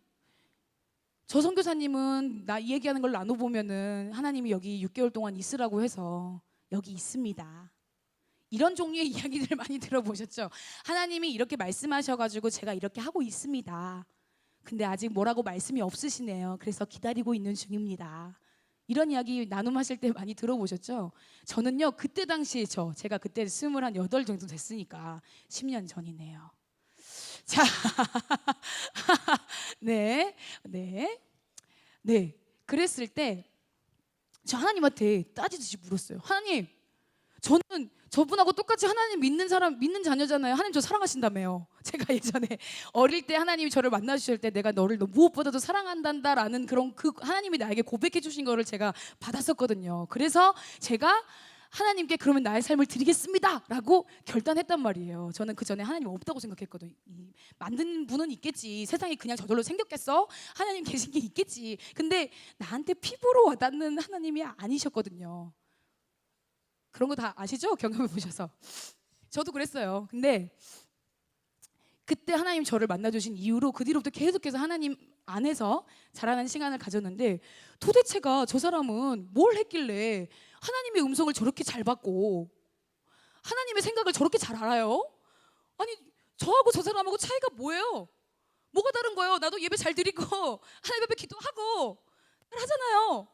S1: 저 선교사님은 나 이 얘기하는 걸 나눠보면은 하나님이 여기 6개월 동안 있으라고 해서 여기 있습니다. 이런 종류의 이야기들을 많이 들어보셨죠? 하나님이 이렇게 말씀하셔가지고 제가 이렇게 하고 있습니다. 근데 아직 뭐라고 말씀이 없으시네요. 그래서 기다리고 있는 중입니다. 이런 이야기 나눔하실 때 많이 들어보셨죠? 저는요, 그때 당시에 제가 그때 28 정도 됐으니까 10년 전이네요. 자, 네. 그랬을 때 저 하나님한테 따지듯이 물었어요. 하나님, 저는 저분하고 똑같이 하나님 믿는 자녀잖아요. 하나님 저 사랑하신다며요. 제가 예전에 어릴 때 하나님이 저를 만나주실 때 내가 너를 무엇보다도 사랑한단다라는 그런 그 하나님이 나에게 고백해 주신 거를 제가 받았었거든요. 그래서 제가 하나님께 그러면 나의 삶을 드리겠습니다 라고 결단했단 말이에요. 저는 그 전에 하나님 없다고 생각했거든요. 만든 분은 있겠지. 세상이 그냥 저절로 생겼겠어? 하나님 계신 게 있겠지. 근데 나한테 피부로 와닿는 하나님이 아니셨거든요. 그런 거 다 아시죠? 경험해 보셔서. 저도 그랬어요. 근데 그때 하나님 저를 만나주신 이후로 그 뒤로부터 계속해서 하나님 안에서 자라는 시간을 가졌는데, 도대체가 저 사람은 뭘 했길래 하나님의 음성을 저렇게 잘 받고 하나님의 생각을 저렇게 잘 알아요? 아니, 저하고 저 사람하고 차이가 뭐예요? 뭐가 다른 거예요? 나도 예배 잘 드리고 하나님 앞에 기도하고 하잖아요.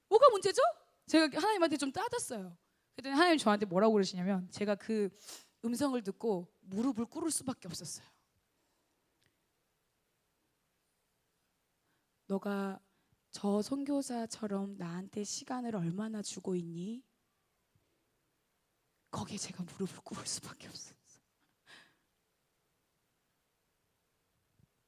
S1: 뭐가 문제죠? 제가 하나님한테 좀 따졌어요. 그랬더니 하나님 저한테 뭐라고 그러시냐면, 제가 그 음성을 듣고 무릎을 꿇을 수밖에 없었어요. 너가 저 선교사처럼 나한테 시간을 얼마나 주고 있니? 거기에 제가 무릎을 꿇을 수밖에 없었어요.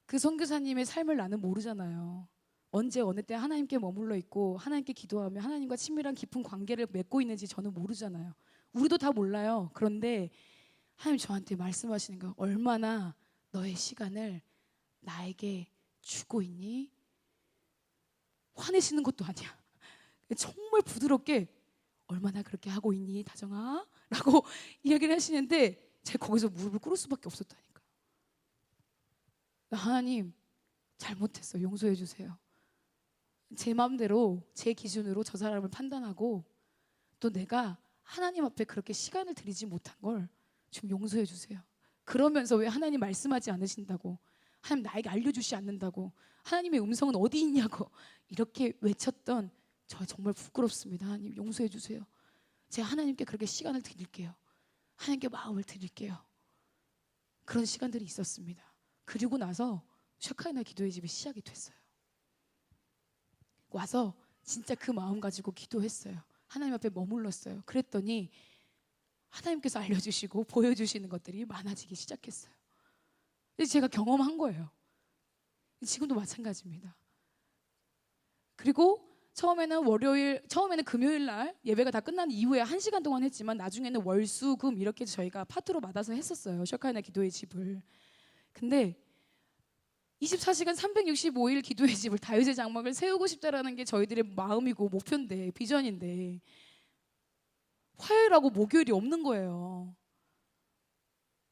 S1: 그 선교사님의 삶을 나는 모르잖아요. 언제 어느 때 하나님께 머물러 있고 하나님께 기도하며 하나님과 친밀한 깊은 관계를 맺고 있는지 저는 모르잖아요. 우리도 다 몰라요. 그런데 하나님 저한테 말씀하시는 거, 얼마나 너의 시간을 나에게 주고 있니? 화내시는 것도 아니야. 정말 부드럽게 얼마나 그렇게 하고 있니 다정아? 라고 이야기를 하시는데 제가 거기서 무릎을 꿇을 수밖에 없었다니까요. 하나님 잘못했어, 용서해 주세요. 제 마음대로 제 기준으로 저 사람을 판단하고 또 내가 하나님 앞에 그렇게 시간을 들이지 못한 걸 좀 용서해 주세요. 그러면서 왜 하나님 말씀하지 않으신다고, 하나님 나에게 알려주시 않는다고, 하나님의 음성은 어디 있냐고 이렇게 외쳤던 저 정말 부끄럽습니다. 하나님 용서해 주세요. 제가 하나님께 그렇게 시간을 드릴게요. 하나님께 마음을 드릴게요. 그런 시간들이 있었습니다. 그리고 나서 쉐카이나 기도의 집이 시작이 됐어요. 와서 진짜 그 마음 가지고 기도했어요. 하나님 앞에 머물렀어요. 그랬더니 하나님께서 알려주시고 보여주시는 것들이 많아지기 시작했어요. 제가 경험한 거예요. 지금도 마찬가지입니다. 그리고 처음에는 금요일 날 예배가 다 끝난 이후에 1시간 동안 했지만 나중에는 월, 수, 금 이렇게 저희가 파트로 받아서 했었어요. 쉐카이나 기도의 집을. 근데 24시간 365일 기도의 집을, 다윗의 장막을 세우고 싶다라는 게 저희들의 마음이고 목표인데, 비전인데 화요일하고 목요일이 없는 거예요.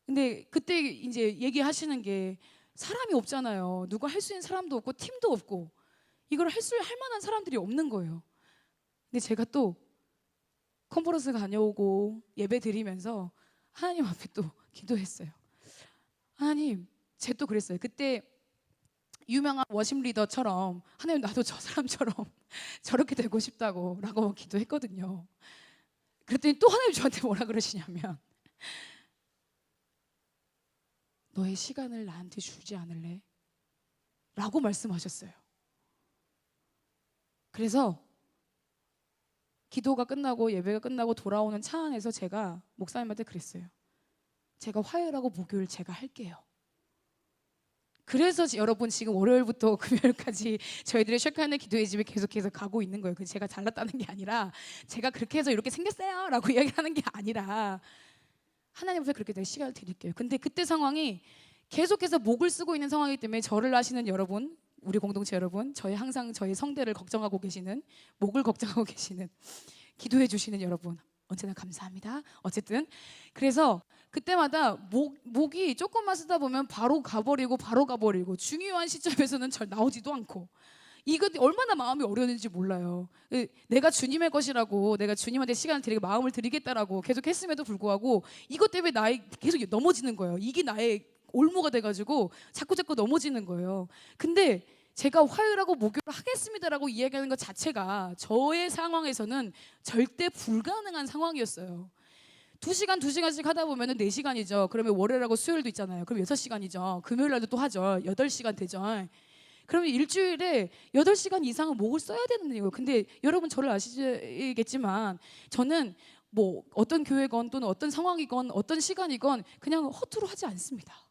S1: 근데 그때 이제 얘기하시는 게 사람이 없잖아요. 누가 할 수 있는 사람도 없고 팀도 없고 이걸 할 만한 사람들이 없는 거예요. 근데 제가 또 컨퍼런스 다녀오고 예배 드리면서 하나님 앞에 또 기도했어요. 하나님, 제가 또 그랬어요. 그때 유명한 워십 리더처럼 하나님 나도 저 사람처럼 저렇게 되고 싶다고 라고 기도했거든요. 그랬더니 또 하나님 저한테 뭐라 그러시냐면, 너의 시간을 나한테 주지 않을래? 라고 말씀하셨어요. 그래서 기도가 끝나고 예배가 끝나고 돌아오는 차 안에서 제가 목사님한테 그랬어요. 제가 화요일하고 목요일 제가 할게요. 그래서 여러분 지금 월요일부터 금요일까지 저희들의 쉐카이나 기도의 집에 계속해서 가고 있는 거예요. 제가 잘났다는 게 아니라 제가 그렇게 해서 이렇게 생겼어요 라고 이야기하는 게 아니라 하나님 앞에 그렇게 내 시간을 드릴게요. 근데 그때 상황이 계속해서 목을 쓰고 있는 상황이기 때문에 저를 아시는 여러분, 우리 공동체 여러분, 항상 저희 성대를 걱정하고 계시는, 목을 걱정하고 계시는, 기도해 주시는 여러분 언제나 감사합니다. 어쨌든 그래서 그때마다 목이 조금만 쓰다 보면 바로 가버리고 중요한 시점에서는 잘 나오지도 않고, 이거 얼마나 마음이 어려웠는지 몰라요. 내가 주님의 것이라고, 내가 주님한테 시간을 드리고 마음을 드리겠다라고 계속 했음에도 불구하고 이것 때문에 계속 넘어지는 거예요. 이게 나의 올무가 돼가지고 자꾸 넘어지는 거예요. 근데 제가 화요일하고 목요일 하겠습니다라고 이야기하는 것 자체가 저의 상황에서는 절대 불가능한 상황이었어요. 2시간씩 하다 보면은 4시간이죠. 그러면 월요일하고 수요일도 있잖아요. 그럼 6시간이죠. 금요일 날도 또 하죠. 8시간 되죠. 그러면 일주일에 8시간 이상은 목을 써야 되는 거예요. 근데 여러분 저를 아시겠지만 저는 뭐 어떤 교회건 또는 어떤 상황이건 어떤 시간이건 그냥 허투루 하지 않습니다.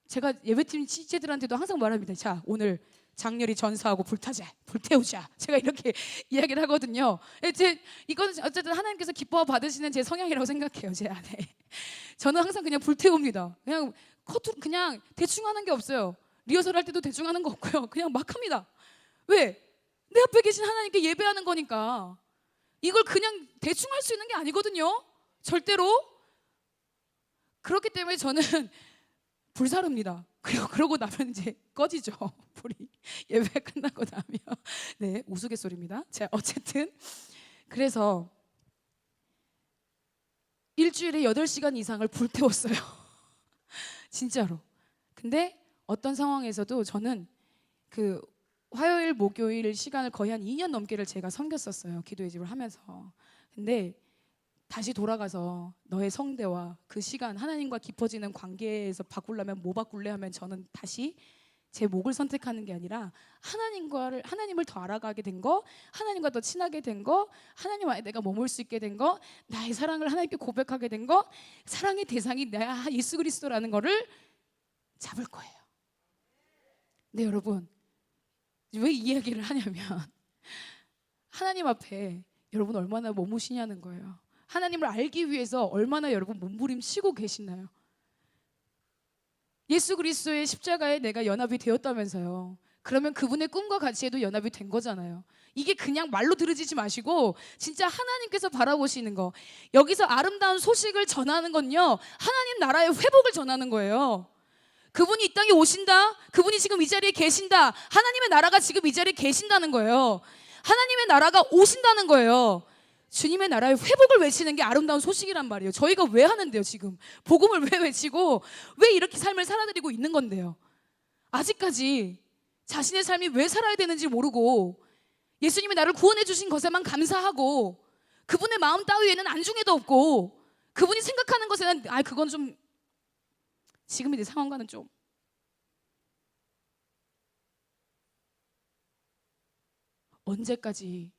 S1: 제가 예배팀 지체들한테도 항상 말합니다. 자, 오늘 장렬히 전사하고 불태우자. 제가 이렇게 이야기를 하거든요. 이건 어쨌든 하나님께서 기뻐 받으시는 제 성향이라고 생각해요. 제 안에. 저는 항상 그냥 불태웁니다. 그냥 대충 하는 게 없어요. 리허설 할 때도 대충 하는 거 없고요. 그냥 막 합니다. 왜? 내 앞에 계신 하나님께 예배하는 거니까. 이걸 그냥 대충 할 수 있는 게 아니거든요. 절대로. 그렇기 때문에 저는 불사릅니다. 그러고 나면 이제 꺼지죠. 불이. 예배 끝나고 나면. 네, 우스갯소리입니다. 자, 어쨌든 그래서 일주일에 8시간 이상을 불태웠어요. 진짜로. 근데 어떤 상황에서도 저는 그 화요일, 목요일 시간을 거의 한 2년 넘게를 제가 섬겼었어요. 기도의 집을 하면서. 근데 다시 돌아가서 너의 성대와 그 시간, 하나님과 깊어지는 관계에서 바꾸려면 뭐 바꿀래 하면 저는 다시 제 목을 선택하는 게 아니라 하나님을 더 알아가게 된 거, 하나님과 더 친하게 된 거, 하나님 안에 내가 머물 수 있게 된 거, 나의 사랑을 하나님께 고백하게 된 거, 사랑의 대상이 나 예수 그리스도라는 거를 잡을 거예요. 네, 여러분, 왜 이 이야기를 하냐면 하나님 앞에 여러분 얼마나 머무시냐는 거예요. 하나님을 알기 위해서 얼마나 여러분 몸부림치고 계시나요? 예수 그리스도의 십자가에 내가 연합이 되었다면서요. 그러면 그분의 꿈과 가치에도 연합이 된 거잖아요. 이게 그냥 말로 들으시지 마시고 진짜 하나님께서 바라보시는 거, 여기서 아름다운 소식을 전하는 건요, 하나님 나라의 회복을 전하는 거예요. 그분이 이 땅에 오신다, 그분이 지금 이 자리에 계신다, 하나님의 나라가 지금 이 자리에 계신다는 거예요. 하나님의 나라가 오신다는 거예요. 주님의 나라의 회복을 외치는 게 아름다운 소식이란 말이에요. 저희가 왜 하는데요? 지금 복음을 왜 외치고 왜 이렇게 삶을 살아드리고 있는 건데요? 아직까지 자신의 삶이 왜 살아야 되는지 모르고 예수님이 나를 구원해 주신 것에만 감사하고 그분의 마음 따위에는 안중에도 없고 그분이 생각하는 것에는 그건 좀 지금의 내 상황과는 좀 언제까지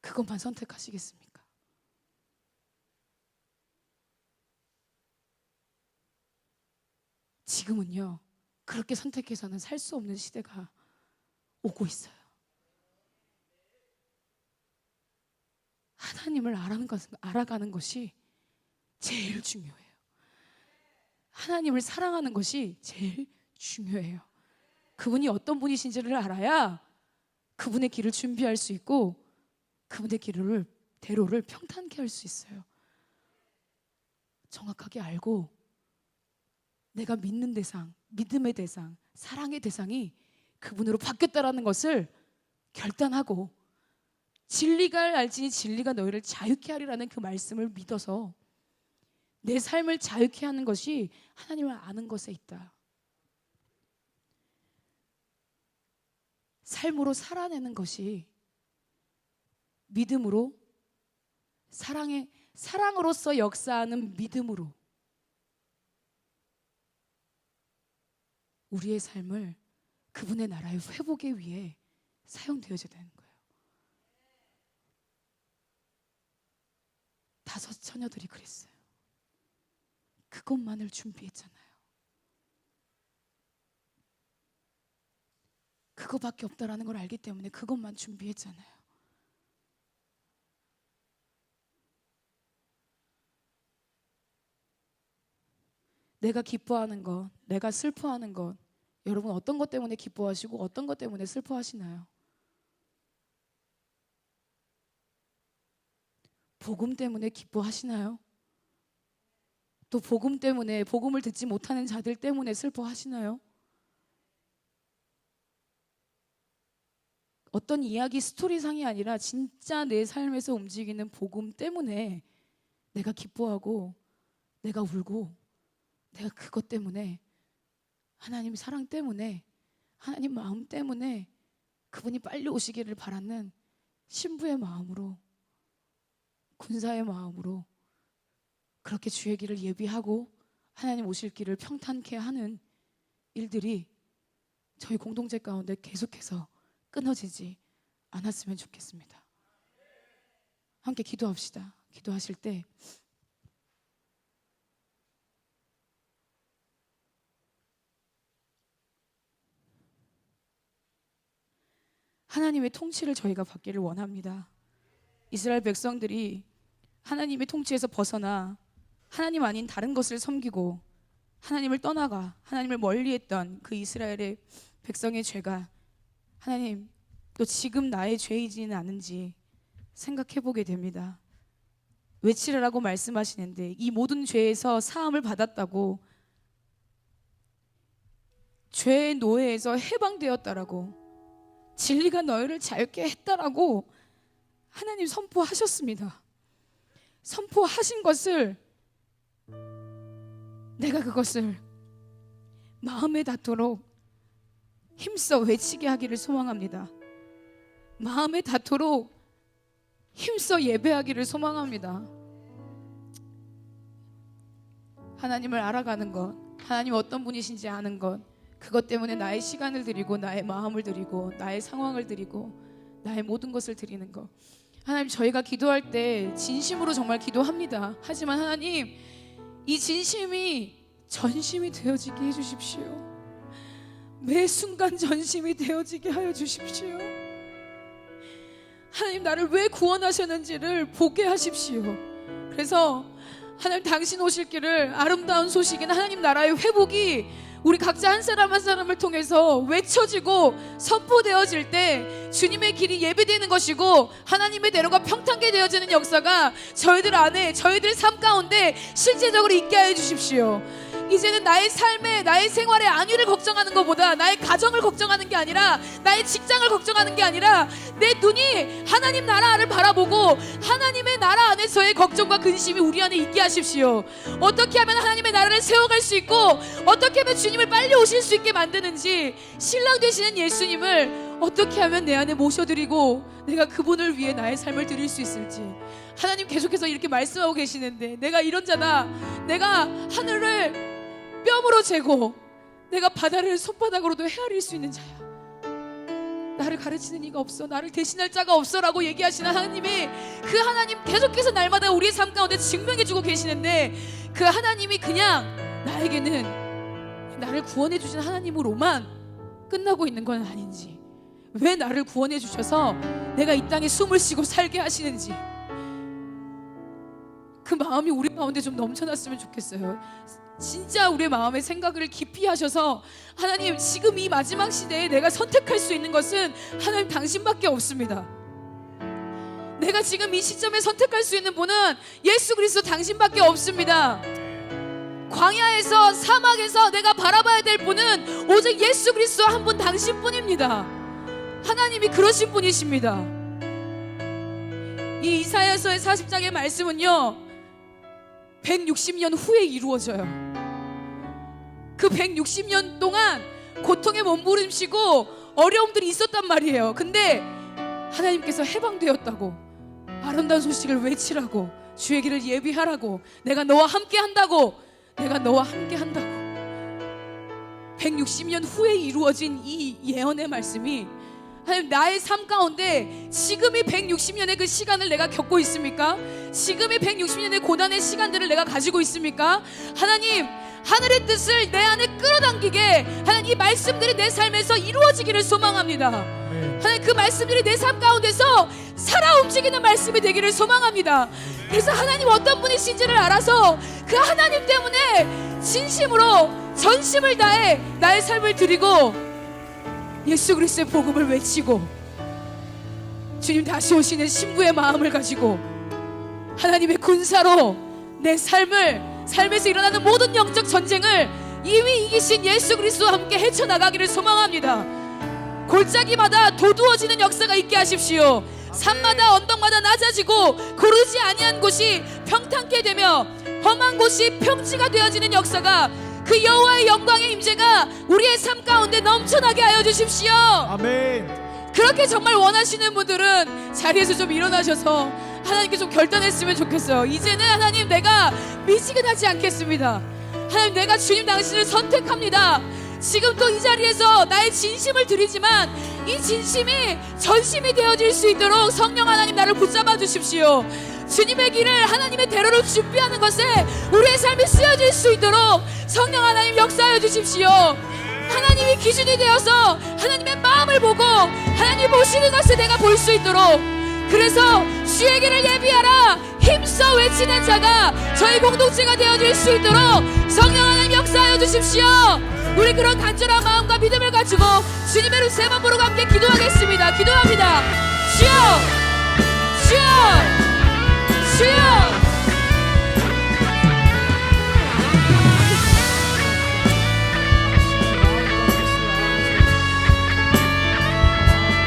S1: 그것만 선택하시겠습니까? 지금은요, 그렇게 선택해서는 살 수 없는 시대가 오고 있어요. 하나님을 알아가는 것이 제일 중요해요. 하나님을 사랑하는 것이 제일 중요해요. 그분이 어떤 분이신지를 알아야 그분의 길을 준비할 수 있고 그분의 대로를 평탄케 할 수 있어요. 정확하게 알고 내가 믿는 대상, 믿음의 대상, 사랑의 대상이 그분으로 바뀌었다라는 것을 결단하고 진리가 알지니 진리가 너희를 자유케 하리라는 그 말씀을 믿어서 내 삶을 자유케 하는 것이 하나님을 아는 것에 있다. 삶으로 살아내는 것이 믿음으로 사랑으로서 역사하는 믿음으로 우리의 삶을 그분의 나라의 회복에 위해 사용되어져야 되는 거예요. 5 처녀들이 그랬어요. 그것만을 준비했잖아요. 그거밖에 없다라는 걸 알기 때문에 그것만 준비했잖아요. 내가 기뻐하는 것, 내가 슬퍼하는 것, 여러분 어떤 것 때문에 기뻐하시고 어떤 것 때문에 슬퍼하시나요? 복음 때문에 기뻐하시나요? 또 복음 때문에, 복음을 듣지 못하는 자들 때문에 슬퍼하시나요? 어떤 이야기 스토리상이 아니라 진짜 내 삶에서 움직이는 복음 때문에 내가 기뻐하고 내가 울고 내가 그것 때문에 하나님 사랑 때문에 하나님 마음 때문에 그분이 빨리 오시기를 바라는 신부의 마음으로, 군사의 마음으로 그렇게 주의 길을 예비하고 하나님 오실 길을 평탄케 하는 일들이 저희 공동체 가운데 계속해서 끊어지지 않았으면 좋겠습니다. 함께 기도합시다. 기도하실 때 하나님의 통치를 저희가 받기를 원합니다. 이스라엘 백성들이 하나님의 통치에서 벗어나 하나님 아닌 다른 것을 섬기고 하나님을 떠나가 하나님을 멀리했던 그 이스라엘의 백성의 죄가 하나님 또 지금 나의 죄이지는 않은지 생각해보게 됩니다. 외치라라고 말씀하시는데 이 모든 죄에서 사함을 받았다고, 죄의 노예에서 해방되었다라고, 진리가 너희를 자유케 했다라고 하나님 선포하셨습니다. 선포하신 것을 내가 그것을 마음에 닿도록 힘써 외치게 하기를 소망합니다. 마음에 닿도록 힘써 예배하기를 소망합니다. 하나님을 알아가는 것, 하나님 어떤 분이신지 아는 것, 그것 때문에 나의 시간을 드리고 나의 마음을 드리고 나의 상황을 드리고 나의 모든 것을 드리는 것. 하나님, 저희가 기도할 때 진심으로 정말 기도합니다. 하지만 하나님, 이 진심이 전심이 되어지게 해주십시오. 매 순간 전심이 되어지게 하여 주십시오. 하나님, 나를 왜 구원하셨는지를 보게 하십시오. 그래서 하나님, 당신 오실 길을, 아름다운 소식인 하나님 나라의 회복이 우리 각자 한 사람 한 사람을 통해서 외쳐지고 선포되어질 때 주님의 길이 예비되는 것이고 하나님의 대로가 평탄케 되어지는 역사가 저희들 안에, 저희들 삶 가운데 실제적으로 있게 하여 주십시오. 이제는 나의 삶에, 나의 생활의 안위를 걱정하는 것보다, 나의 가정을 걱정하는 게 아니라, 나의 직장을 걱정하는 게 아니라 내 눈이 하나님 나라를 바라보고 하나님의 나라 안에서의 걱정과 근심이 우리 안에 있게 하십시오. 어떻게 하면 하나님의 나라를 세워갈 수 있고 어떻게 하면 주님을 빨리 오실 수 있게 만드는지, 신랑 되시는 예수님을 어떻게 하면 내 안에 모셔드리고 내가 그분을 위해 나의 삶을 드릴 수 있을지 하나님 계속해서 이렇게 말씀하고 계시는데, 내가 이런 자다, 내가 하늘을 뼘으로 재고 내가 바다를 손바닥으로도 헤아릴 수 있는 자야, 나를 가르치는 이가 없어, 나를 대신할 자가 없어 라고 얘기하시는 하나님이, 그 하나님 계속해서 날마다 우리의 삶 가운데 증명해주고 계시는데, 그 하나님이 그냥 나에게는 나를 구원해 주신 하나님으로만 끝나고 있는 건 아닌지, 왜 나를 구원해 주셔서 내가 이 땅에 숨을 쉬고 살게 하시는지, 그 마음이 우리 가운데 좀 넘쳐났으면 좋겠어요. 진짜 우리의 마음의 생각을 깊이 하셔서, 하나님, 지금 이 마지막 시대에 내가 선택할 수 있는 것은 하나님 당신밖에 없습니다. 내가 지금 이 시점에 선택할 수 있는 분은 예수 그리스도 당신밖에 없습니다. 광야에서, 사막에서 내가 바라봐야 될 분은 오직 예수 그리스도 한 분, 당신뿐입니다. 하나님이 그러신 분이십니다. 이 이사야서의 40장의 말씀은요, 160년 후에 이루어져요. 그 160년 동안 고통에 몸부림치고 어려움들이 있었단 말이에요. 근데 하나님께서 해방되었다고, 아름다운 소식을 외치라고, 주의 길을 예비하라고, 내가 너와 함께 한다고, 내가 너와 함께 한다고. 160년 후에 이루어진 이 예언의 말씀이, 하나님, 나의 삶 가운데 지금이 160년의 그 시간을 내가 겪고 있습니까? 지금이 160년의 고난의 시간들을 내가 가지고 있습니까? 하나님, 하늘의 뜻을 내 안에 끌어당기게 하나님, 이 말씀들이 내 삶에서 이루어지기를 소망합니다. 하나님, 그 말씀들이 내 삶 가운데서 살아 움직이는 말씀이 되기를 소망합니다. 그래서 하나님 어떤 분이신지를 알아서 그 하나님 때문에 진심으로 전심을 다해 나의 삶을 드리고 예수 그리스도의 복음을 외치고 주님 다시 오시는 신부의 마음을 가지고 하나님의 군사로 내 삶에서 일어나는 모든 영적 전쟁을 이미 이기신 예수 그리스도와 함께 헤쳐나가기를 소망합니다. 골짜기마다 도두어지는 역사가 있게 하십시오. 산마다 언덕마다 낮아지고 고르지 아니한 곳이 평탄케 되며 험한 곳이 평지가 되어지는 역사가, 그 여호와의 영광의 임재가 우리의 삶 가운데 넘쳐나게 하여 주십시오.
S2: 아멘.
S1: 그렇게 정말 원하시는 분들은 자리에서 좀 일어나셔서 하나님께 좀 결단했으면 좋겠어요. 이제는 하나님, 내가 미지근하지 않겠습니다. 하나님, 내가 주님 당신을 선택합니다. 지금 또 이 자리에서 나의 진심을 드리지만 이 진심이 전심이 되어질 수 있도록 성령 하나님 나를 붙잡아 주십시오. 주님의 길을, 하나님의 대로를 준비하는 것에 우리의 삶이 쓰여질 수 있도록 성령 하나님 역사하여 주십시오. 하나님이 기준이 되어서 하나님의 마음을 보고 하나님 보시는 것을 내가 볼 수 있도록, 그래서 주의 길을 예비하라 힘써 외치는 자가 저희 공동체가 되어질 수 있도록 성령 하나님 역사하여 주십시오. 우리 그런 간절한 마음과 믿음을 가지고 주님의 이름 세 번 부르고 함께 기도하겠습니다. 기도합니다. 주여, 주여, 주여.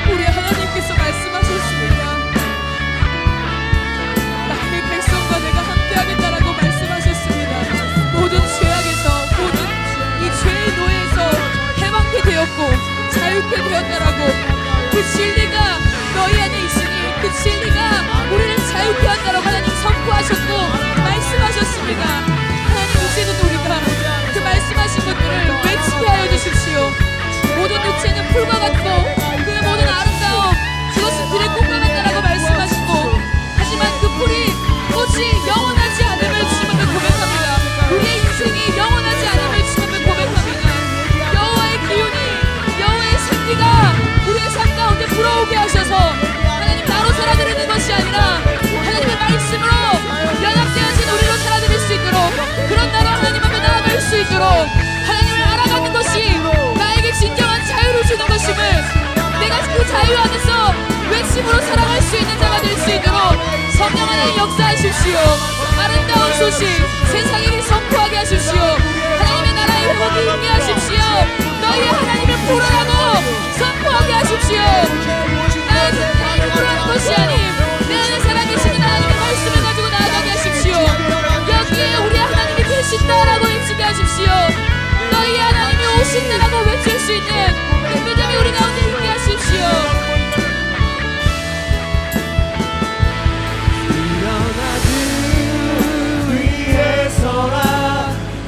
S1: 우리 하나님께서 말씀하셨습니다. 나의 백성과 내가 함께하겠다라고 말씀하셨습니다. 모든 죄악에서, 모든 이 죄의 노예에서 해방케 되었고 자유케 되었다라고, 그 진리가 너희 안에 있으니 그 진리가 우리를 자유케 한다라고 하나님 선포하셨습니다. 주셔서 하나님 나로 살아드리는 것이 아니라 하나님의 말씀으로 연합되어진 우리로 살아드릴 수 있도록 그런 나로 하나님 앞에 나아갈 수 있도록 하나님을 알아가는 것이 나에게 진정한 자유를 주는 것임을 내가 그 자유 안에서 외침으로 살아갈 수 있는 자가 될 수 있도록 성령 하나님 역사하십시오. 아름다운 소식 세상에게 선포하게 하십시오. 하나님의 나라의 회복이 있게 하십시오. 너희의 하나님을 보라라고 선포하게 하십시오. 나의 보라는 것이 아닌 내 안에 살아계시는 하나님의 말씀을 가지고 나아가게 하십시오. 여기에 우리 하나님이 계신다라고 외치게 하십시오. 너희의 하나님이 오신다라고 외칠 수 있는 그 믿음이 우리 가운데 있게 하십시오.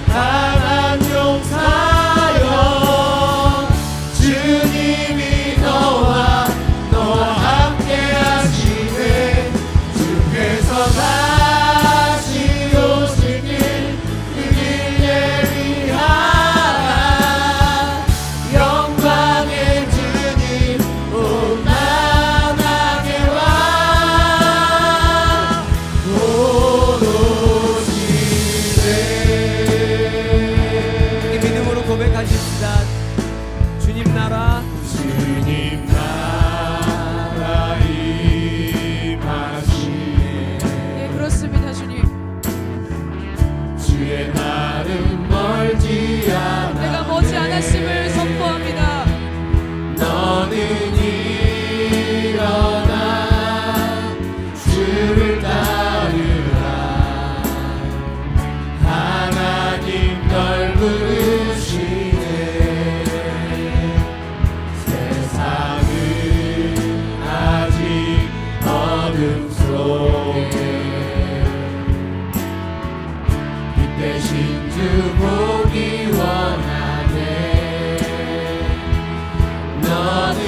S2: 강한 용사여 주님이 너와 함께 하시네 주께서 다시 오시길 그 길 예비하라 영광의 주님 온 나라에 와 고백하십시다. 주님 나라 임하시네.
S1: 네 그렇습니다 주님.
S2: 주의 날은 멀지 않아
S1: 내가 머지 않았음을 선포합니다.
S2: 너는 일어나 주를 따르라 하나님 널 부르시네 세상은 아직 어둠 속에 빛대신 주 보기 원하네 너는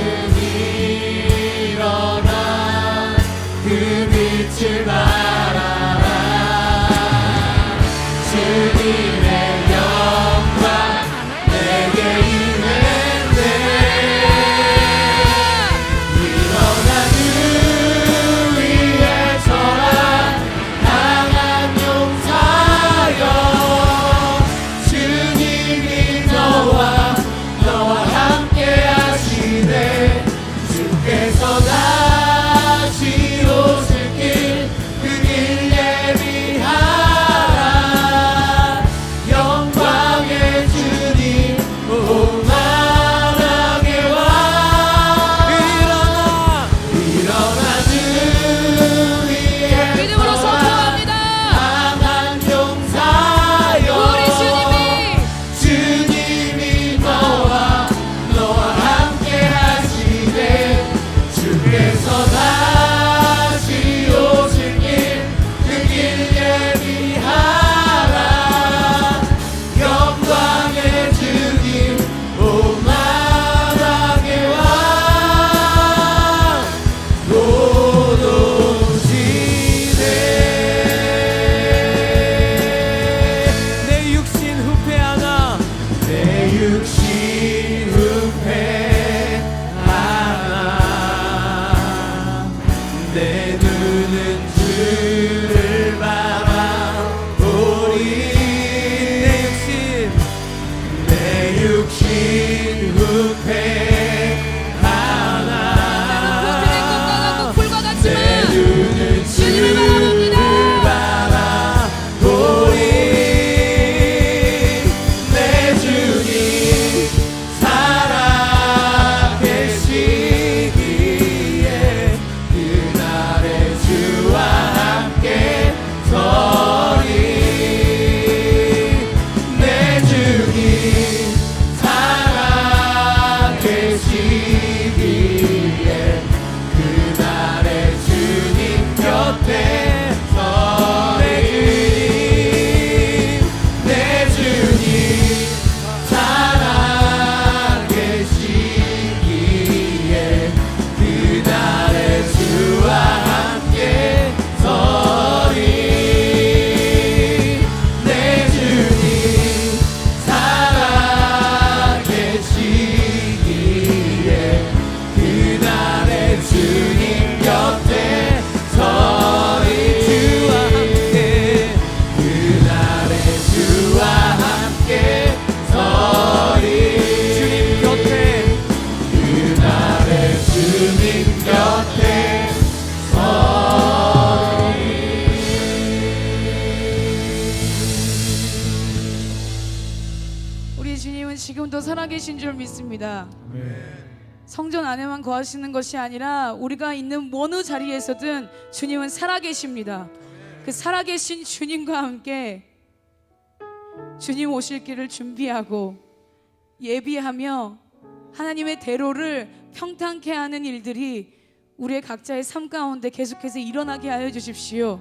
S2: 곁에
S1: 우리 주님은 지금도 살아계신 줄 믿습니다. 성전 안에만 거하시는 것이 아니라 우리가 있는 어느 자리에서든 주님은 살아계십니다. 그 살아계신 주님과 함께 주님 오실 길을 준비하고 예비하며 하나님의 대로를 평탄케 하는 일들이 우리의 각자의 삶 가운데 계속해서 일어나게 하여 주십시오.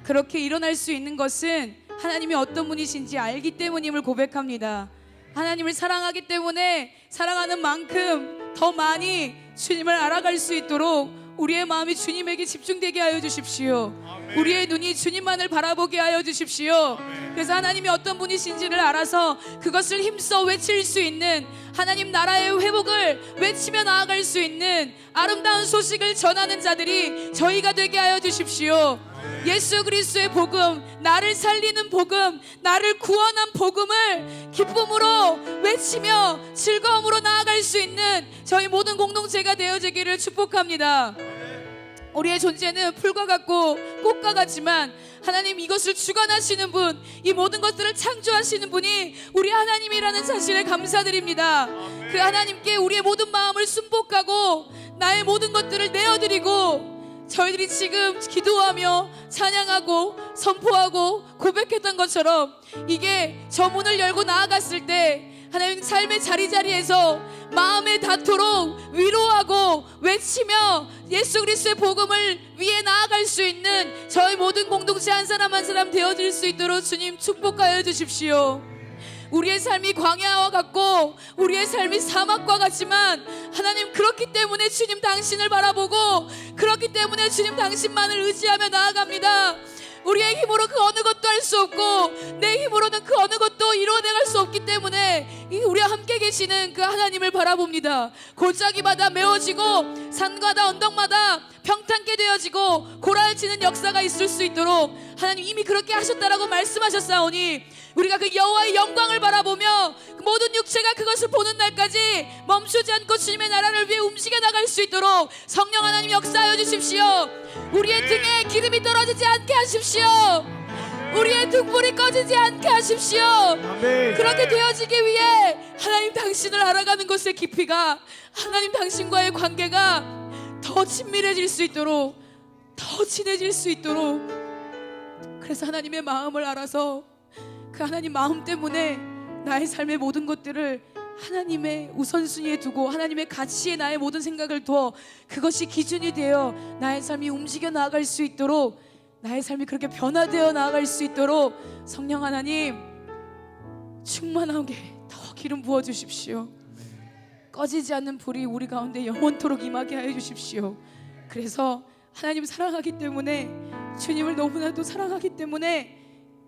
S1: 그렇게 일어날 수 있는 것은 하나님이 어떤 분이신지 알기 때문임을 고백합니다. 하나님을 사랑하기 때문에 사랑하는 만큼 더 많이 주님을 알아갈 수 있도록 우리의 마음이 주님에게 집중되게 하여 주십시오. 우리의 눈이 주님만을 바라보게 하여 주십시오. 그래서 하나님이 어떤 분이신지를 알아서 그것을 힘써 외칠 수 있는, 하나님 나라의 회복을 외치며 나아갈 수 있는 아름다운 소식을 전하는 자들이 저희가 되게 하여 주십시오. 예수 그리스도의 복음, 나를 살리는 복음, 나를 구원한 복음을 기쁨으로 외치며 즐거움으로 나아갈 수 있는 저희 모든 공동체가 되어지기를 축복합니다. 우리의 존재는 풀과 같고 꽃과 같지만 하나님 이것을 주관하시는 분, 이 모든 것들을 창조하시는 분이 우리 하나님이라는 사실에 감사드립니다. 그 하나님께 우리의 모든 마음을 순복하고 나의 모든 것들을 내어드리고 저희들이 지금 기도하며 찬양하고 선포하고 고백했던 것처럼 이게 저 문을 열고 나아갔을 때 하나님 삶의 자리자리에서 마음에 닿도록 위로하고 외치며 예수 그리스도의 복음을 위해 나아갈 수 있는 저희 모든 공동체 한 사람 한 사람 되어질 수 있도록 주님 축복하여 주십시오. 우리의 삶이 광야와 같고 우리의 삶이 사막과 같지만 하나님 그렇기 때문에 주님 당신을 바라보고 그렇기 때문에 주님 당신만을 의지하며 나아갑니다. 우리의 힘으로 그 어느 것도 할 수 없고 내 힘으로는 그 어느 것도 이루어내갈 수 없기 때문에 우리와 함께 계시는 그 하나님을 바라봅니다. 골짜기마다 메워지고 산마다 언덕마다 평탄케 되어지고 고라일치는 역사가 있을 수 있도록 하나님 이미 그렇게 하셨다라고 말씀하셨사오니 우리가 그 여호와의 영광을 바라보며 그 모든 육체가 그것을 보는 날까지 멈추지 않고 주님의 나라를 위해 움직여 나갈 수 있도록 성령 하나님 역사하여 주십시오. 우리의 등에 기름이 떨어지지 않게 하십시오. 우리의 등불이 꺼지지 않게 하십시오. 그렇게 되어지기 위해 하나님 당신을 알아가는 것의 깊이가, 하나님 당신과의 관계가 더 친밀해질 수 있도록, 더 친해질 수 있도록, 그래서 하나님의 마음을 알아서 그 하나님 마음 때문에 나의 삶의 모든 것들을 하나님의 우선순위에 두고 하나님의 가치에 나의 모든 생각을 두어 그것이 기준이 되어 나의 삶이 움직여 나아갈 수 있도록, 나의 삶이 그렇게 변화되어 나아갈 수 있도록 성령 하나님 충만하게 더 기름 부어주십시오. 꺼지지 않는 불이 우리 가운데 영원토록 임하게 하여 주십시오. 그래서 하나님 사랑하기 때문에, 주님을 너무나도 사랑하기 때문에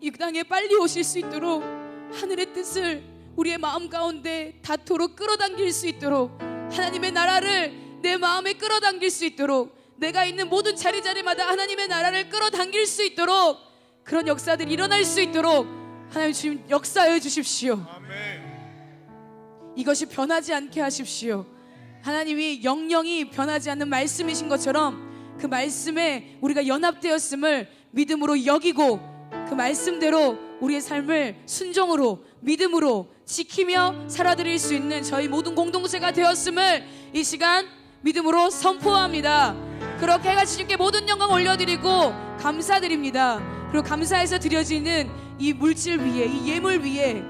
S1: 이 땅에 빨리 오실 수 있도록 하늘의 뜻을 우리의 마음 가운데 닿도록 끌어당길 수 있도록, 하나님의 나라를 내 마음에 끌어당길 수 있도록, 내가 있는 모든 자리자리마다 하나님의 나라를 끌어당길 수 있도록, 그런 역사들이 일어날 수 있도록 하나님 주님 역사해 주십시오. 이것이 변하지 않게 하십시오. 하나님이 영영이 변하지 않는 말씀이신 것처럼 그 말씀에 우리가 연합되었음을 믿음으로 여기고 그 말씀대로 우리의 삶을 순종으로 믿음으로 지키며 살아드릴 수 있는 저희 모든 공동체가 되었음을 이 시간 믿음으로 선포합니다. 그렇게 해가 주님께 모든 영광 올려드리고 감사드립니다. 그리고 감사해서 드려지는 이 물질 위에, 이 예물 위에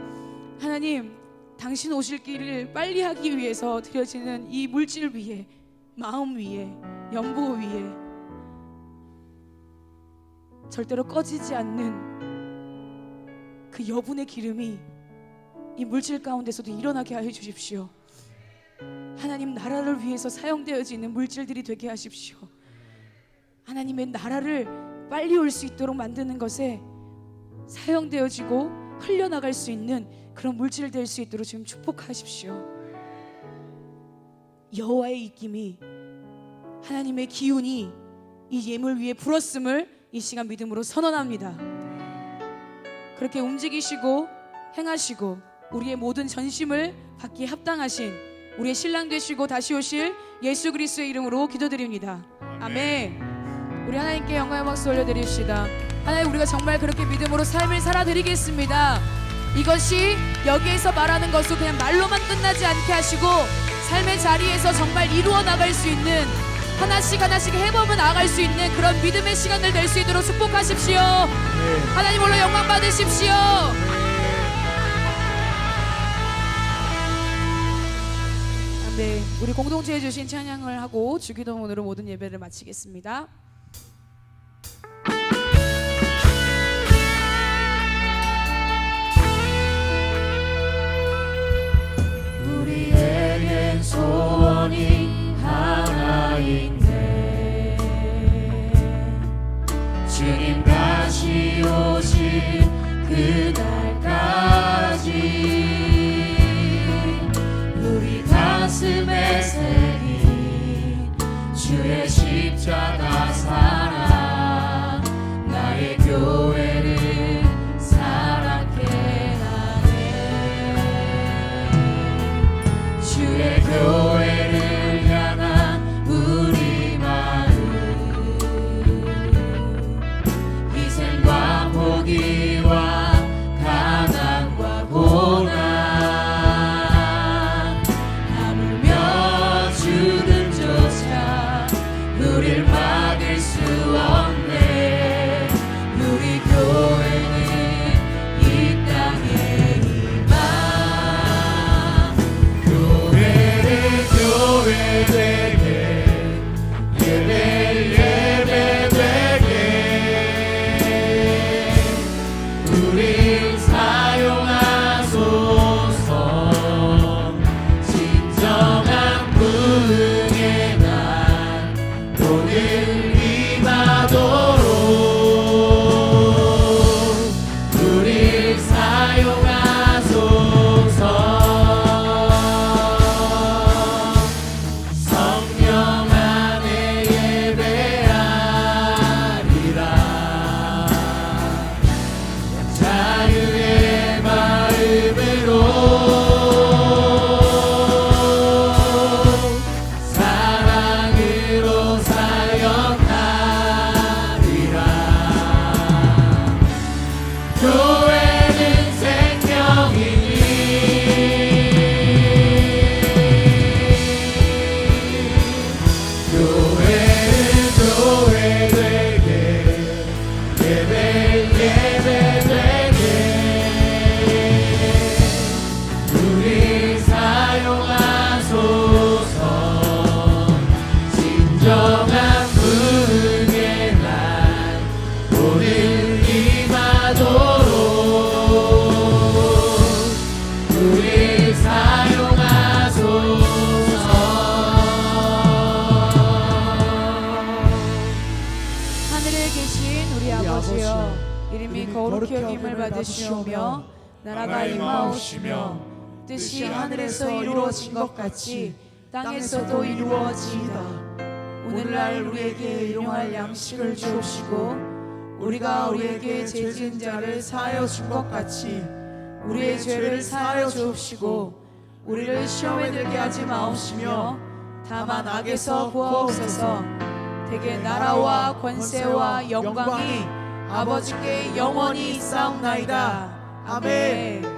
S1: 하나님 당신 오실 길을 빨리 하기 위해서 드려지는 이 물질 위에, 마음 위에, 연보 위에 절대로 꺼지지 않는 그 여분의 기름이 이 물질 가운데서도 일어나게 하여 주십시오. 하나님 나라를 위해서 사용되어지는 물질들이 되게 하십시오. 하나님의 나라를 빨리 올 수 있도록 만드는 것에 사용되어지고 흘려나갈 수 있는 그런 물질 될 수 있도록 지금 축복하십시오. 여호와의 입김이, 하나님의 기운이 이 예물 위에 불었음을 이 시간 믿음으로 선언합니다. 그렇게 움직이시고 행하시고 우리의 모든 전심을 받기에 합당하신 우리의 신랑 되시고 다시 오실 예수 그리스도의 이름으로 기도드립니다. 아멘. 우리 하나님께 영광의 박수 올려드립시다. 하나님, 우리가 정말 그렇게 믿음으로 삶을 살아드리겠습니다. 이것이 여기에서 말하는 것으로 그냥 말로만 끝나지 않게 하시고 삶의 자리에서 정말 이루어 나갈 수 있는, 하나씩 하나씩 해보면 나아갈 수 있는 그런 믿음의 시간들 될 수 있도록 축복하십시오. 하나님 홀로 영광 받으십시오. 네, 우리 공동체에 주신 찬양을 하고 주기도문으로 모든 예배를 마치겠습니다.
S2: 우리에겐 소원이 하나 있네. 주님 다시 오실 그날까지 우리 가슴에 새긴 주의 십자가 사랑, 나의 교회를 사랑케 하네. 주의 교회를 향한 우리 마음, 희생과 포기와 가난과 고난, 하물며 죽음조차 우릴 막을 수 없네. 우리 교회는 이 땅에 임하, 교회를 교회 되게, 예배 예배 되게 우릴 사용하소서. 진정한 부흥의 날 오늘 임하도록 우릴 사용하소서. 성령 안에 예배하리라. 자유의 마음으로 사랑으로 사역하리라. 교회는 생명이니 교회는 교회 되게, 예배 예배 되게 우리 사용하소서. 진정한 부흥의 날 오늘 임하도록 우리 사용하소서.
S1: 하늘에 계신 우리 아버지여, 이름이 거룩히
S3: 거룩히
S1: 여김을
S3: 여김을
S1: 받으시오며 나라가 임하오시며 뜻이 하늘에서 이루어진 것 같이 땅에서도 이루어지이다. 오늘날 우리에게 일용할 양식을 주옵시고 우리가 우리에게 죄 지은 자를 사하여 준 것 같이 우리의 죄를 사하여 주옵시고 우리를 시험에 들게 하지 마옵시며 다만 악에서 구하옵소서. 대개 나라와 권세와 영광이 아버지께 영원히 있사옵나이다. 아멘.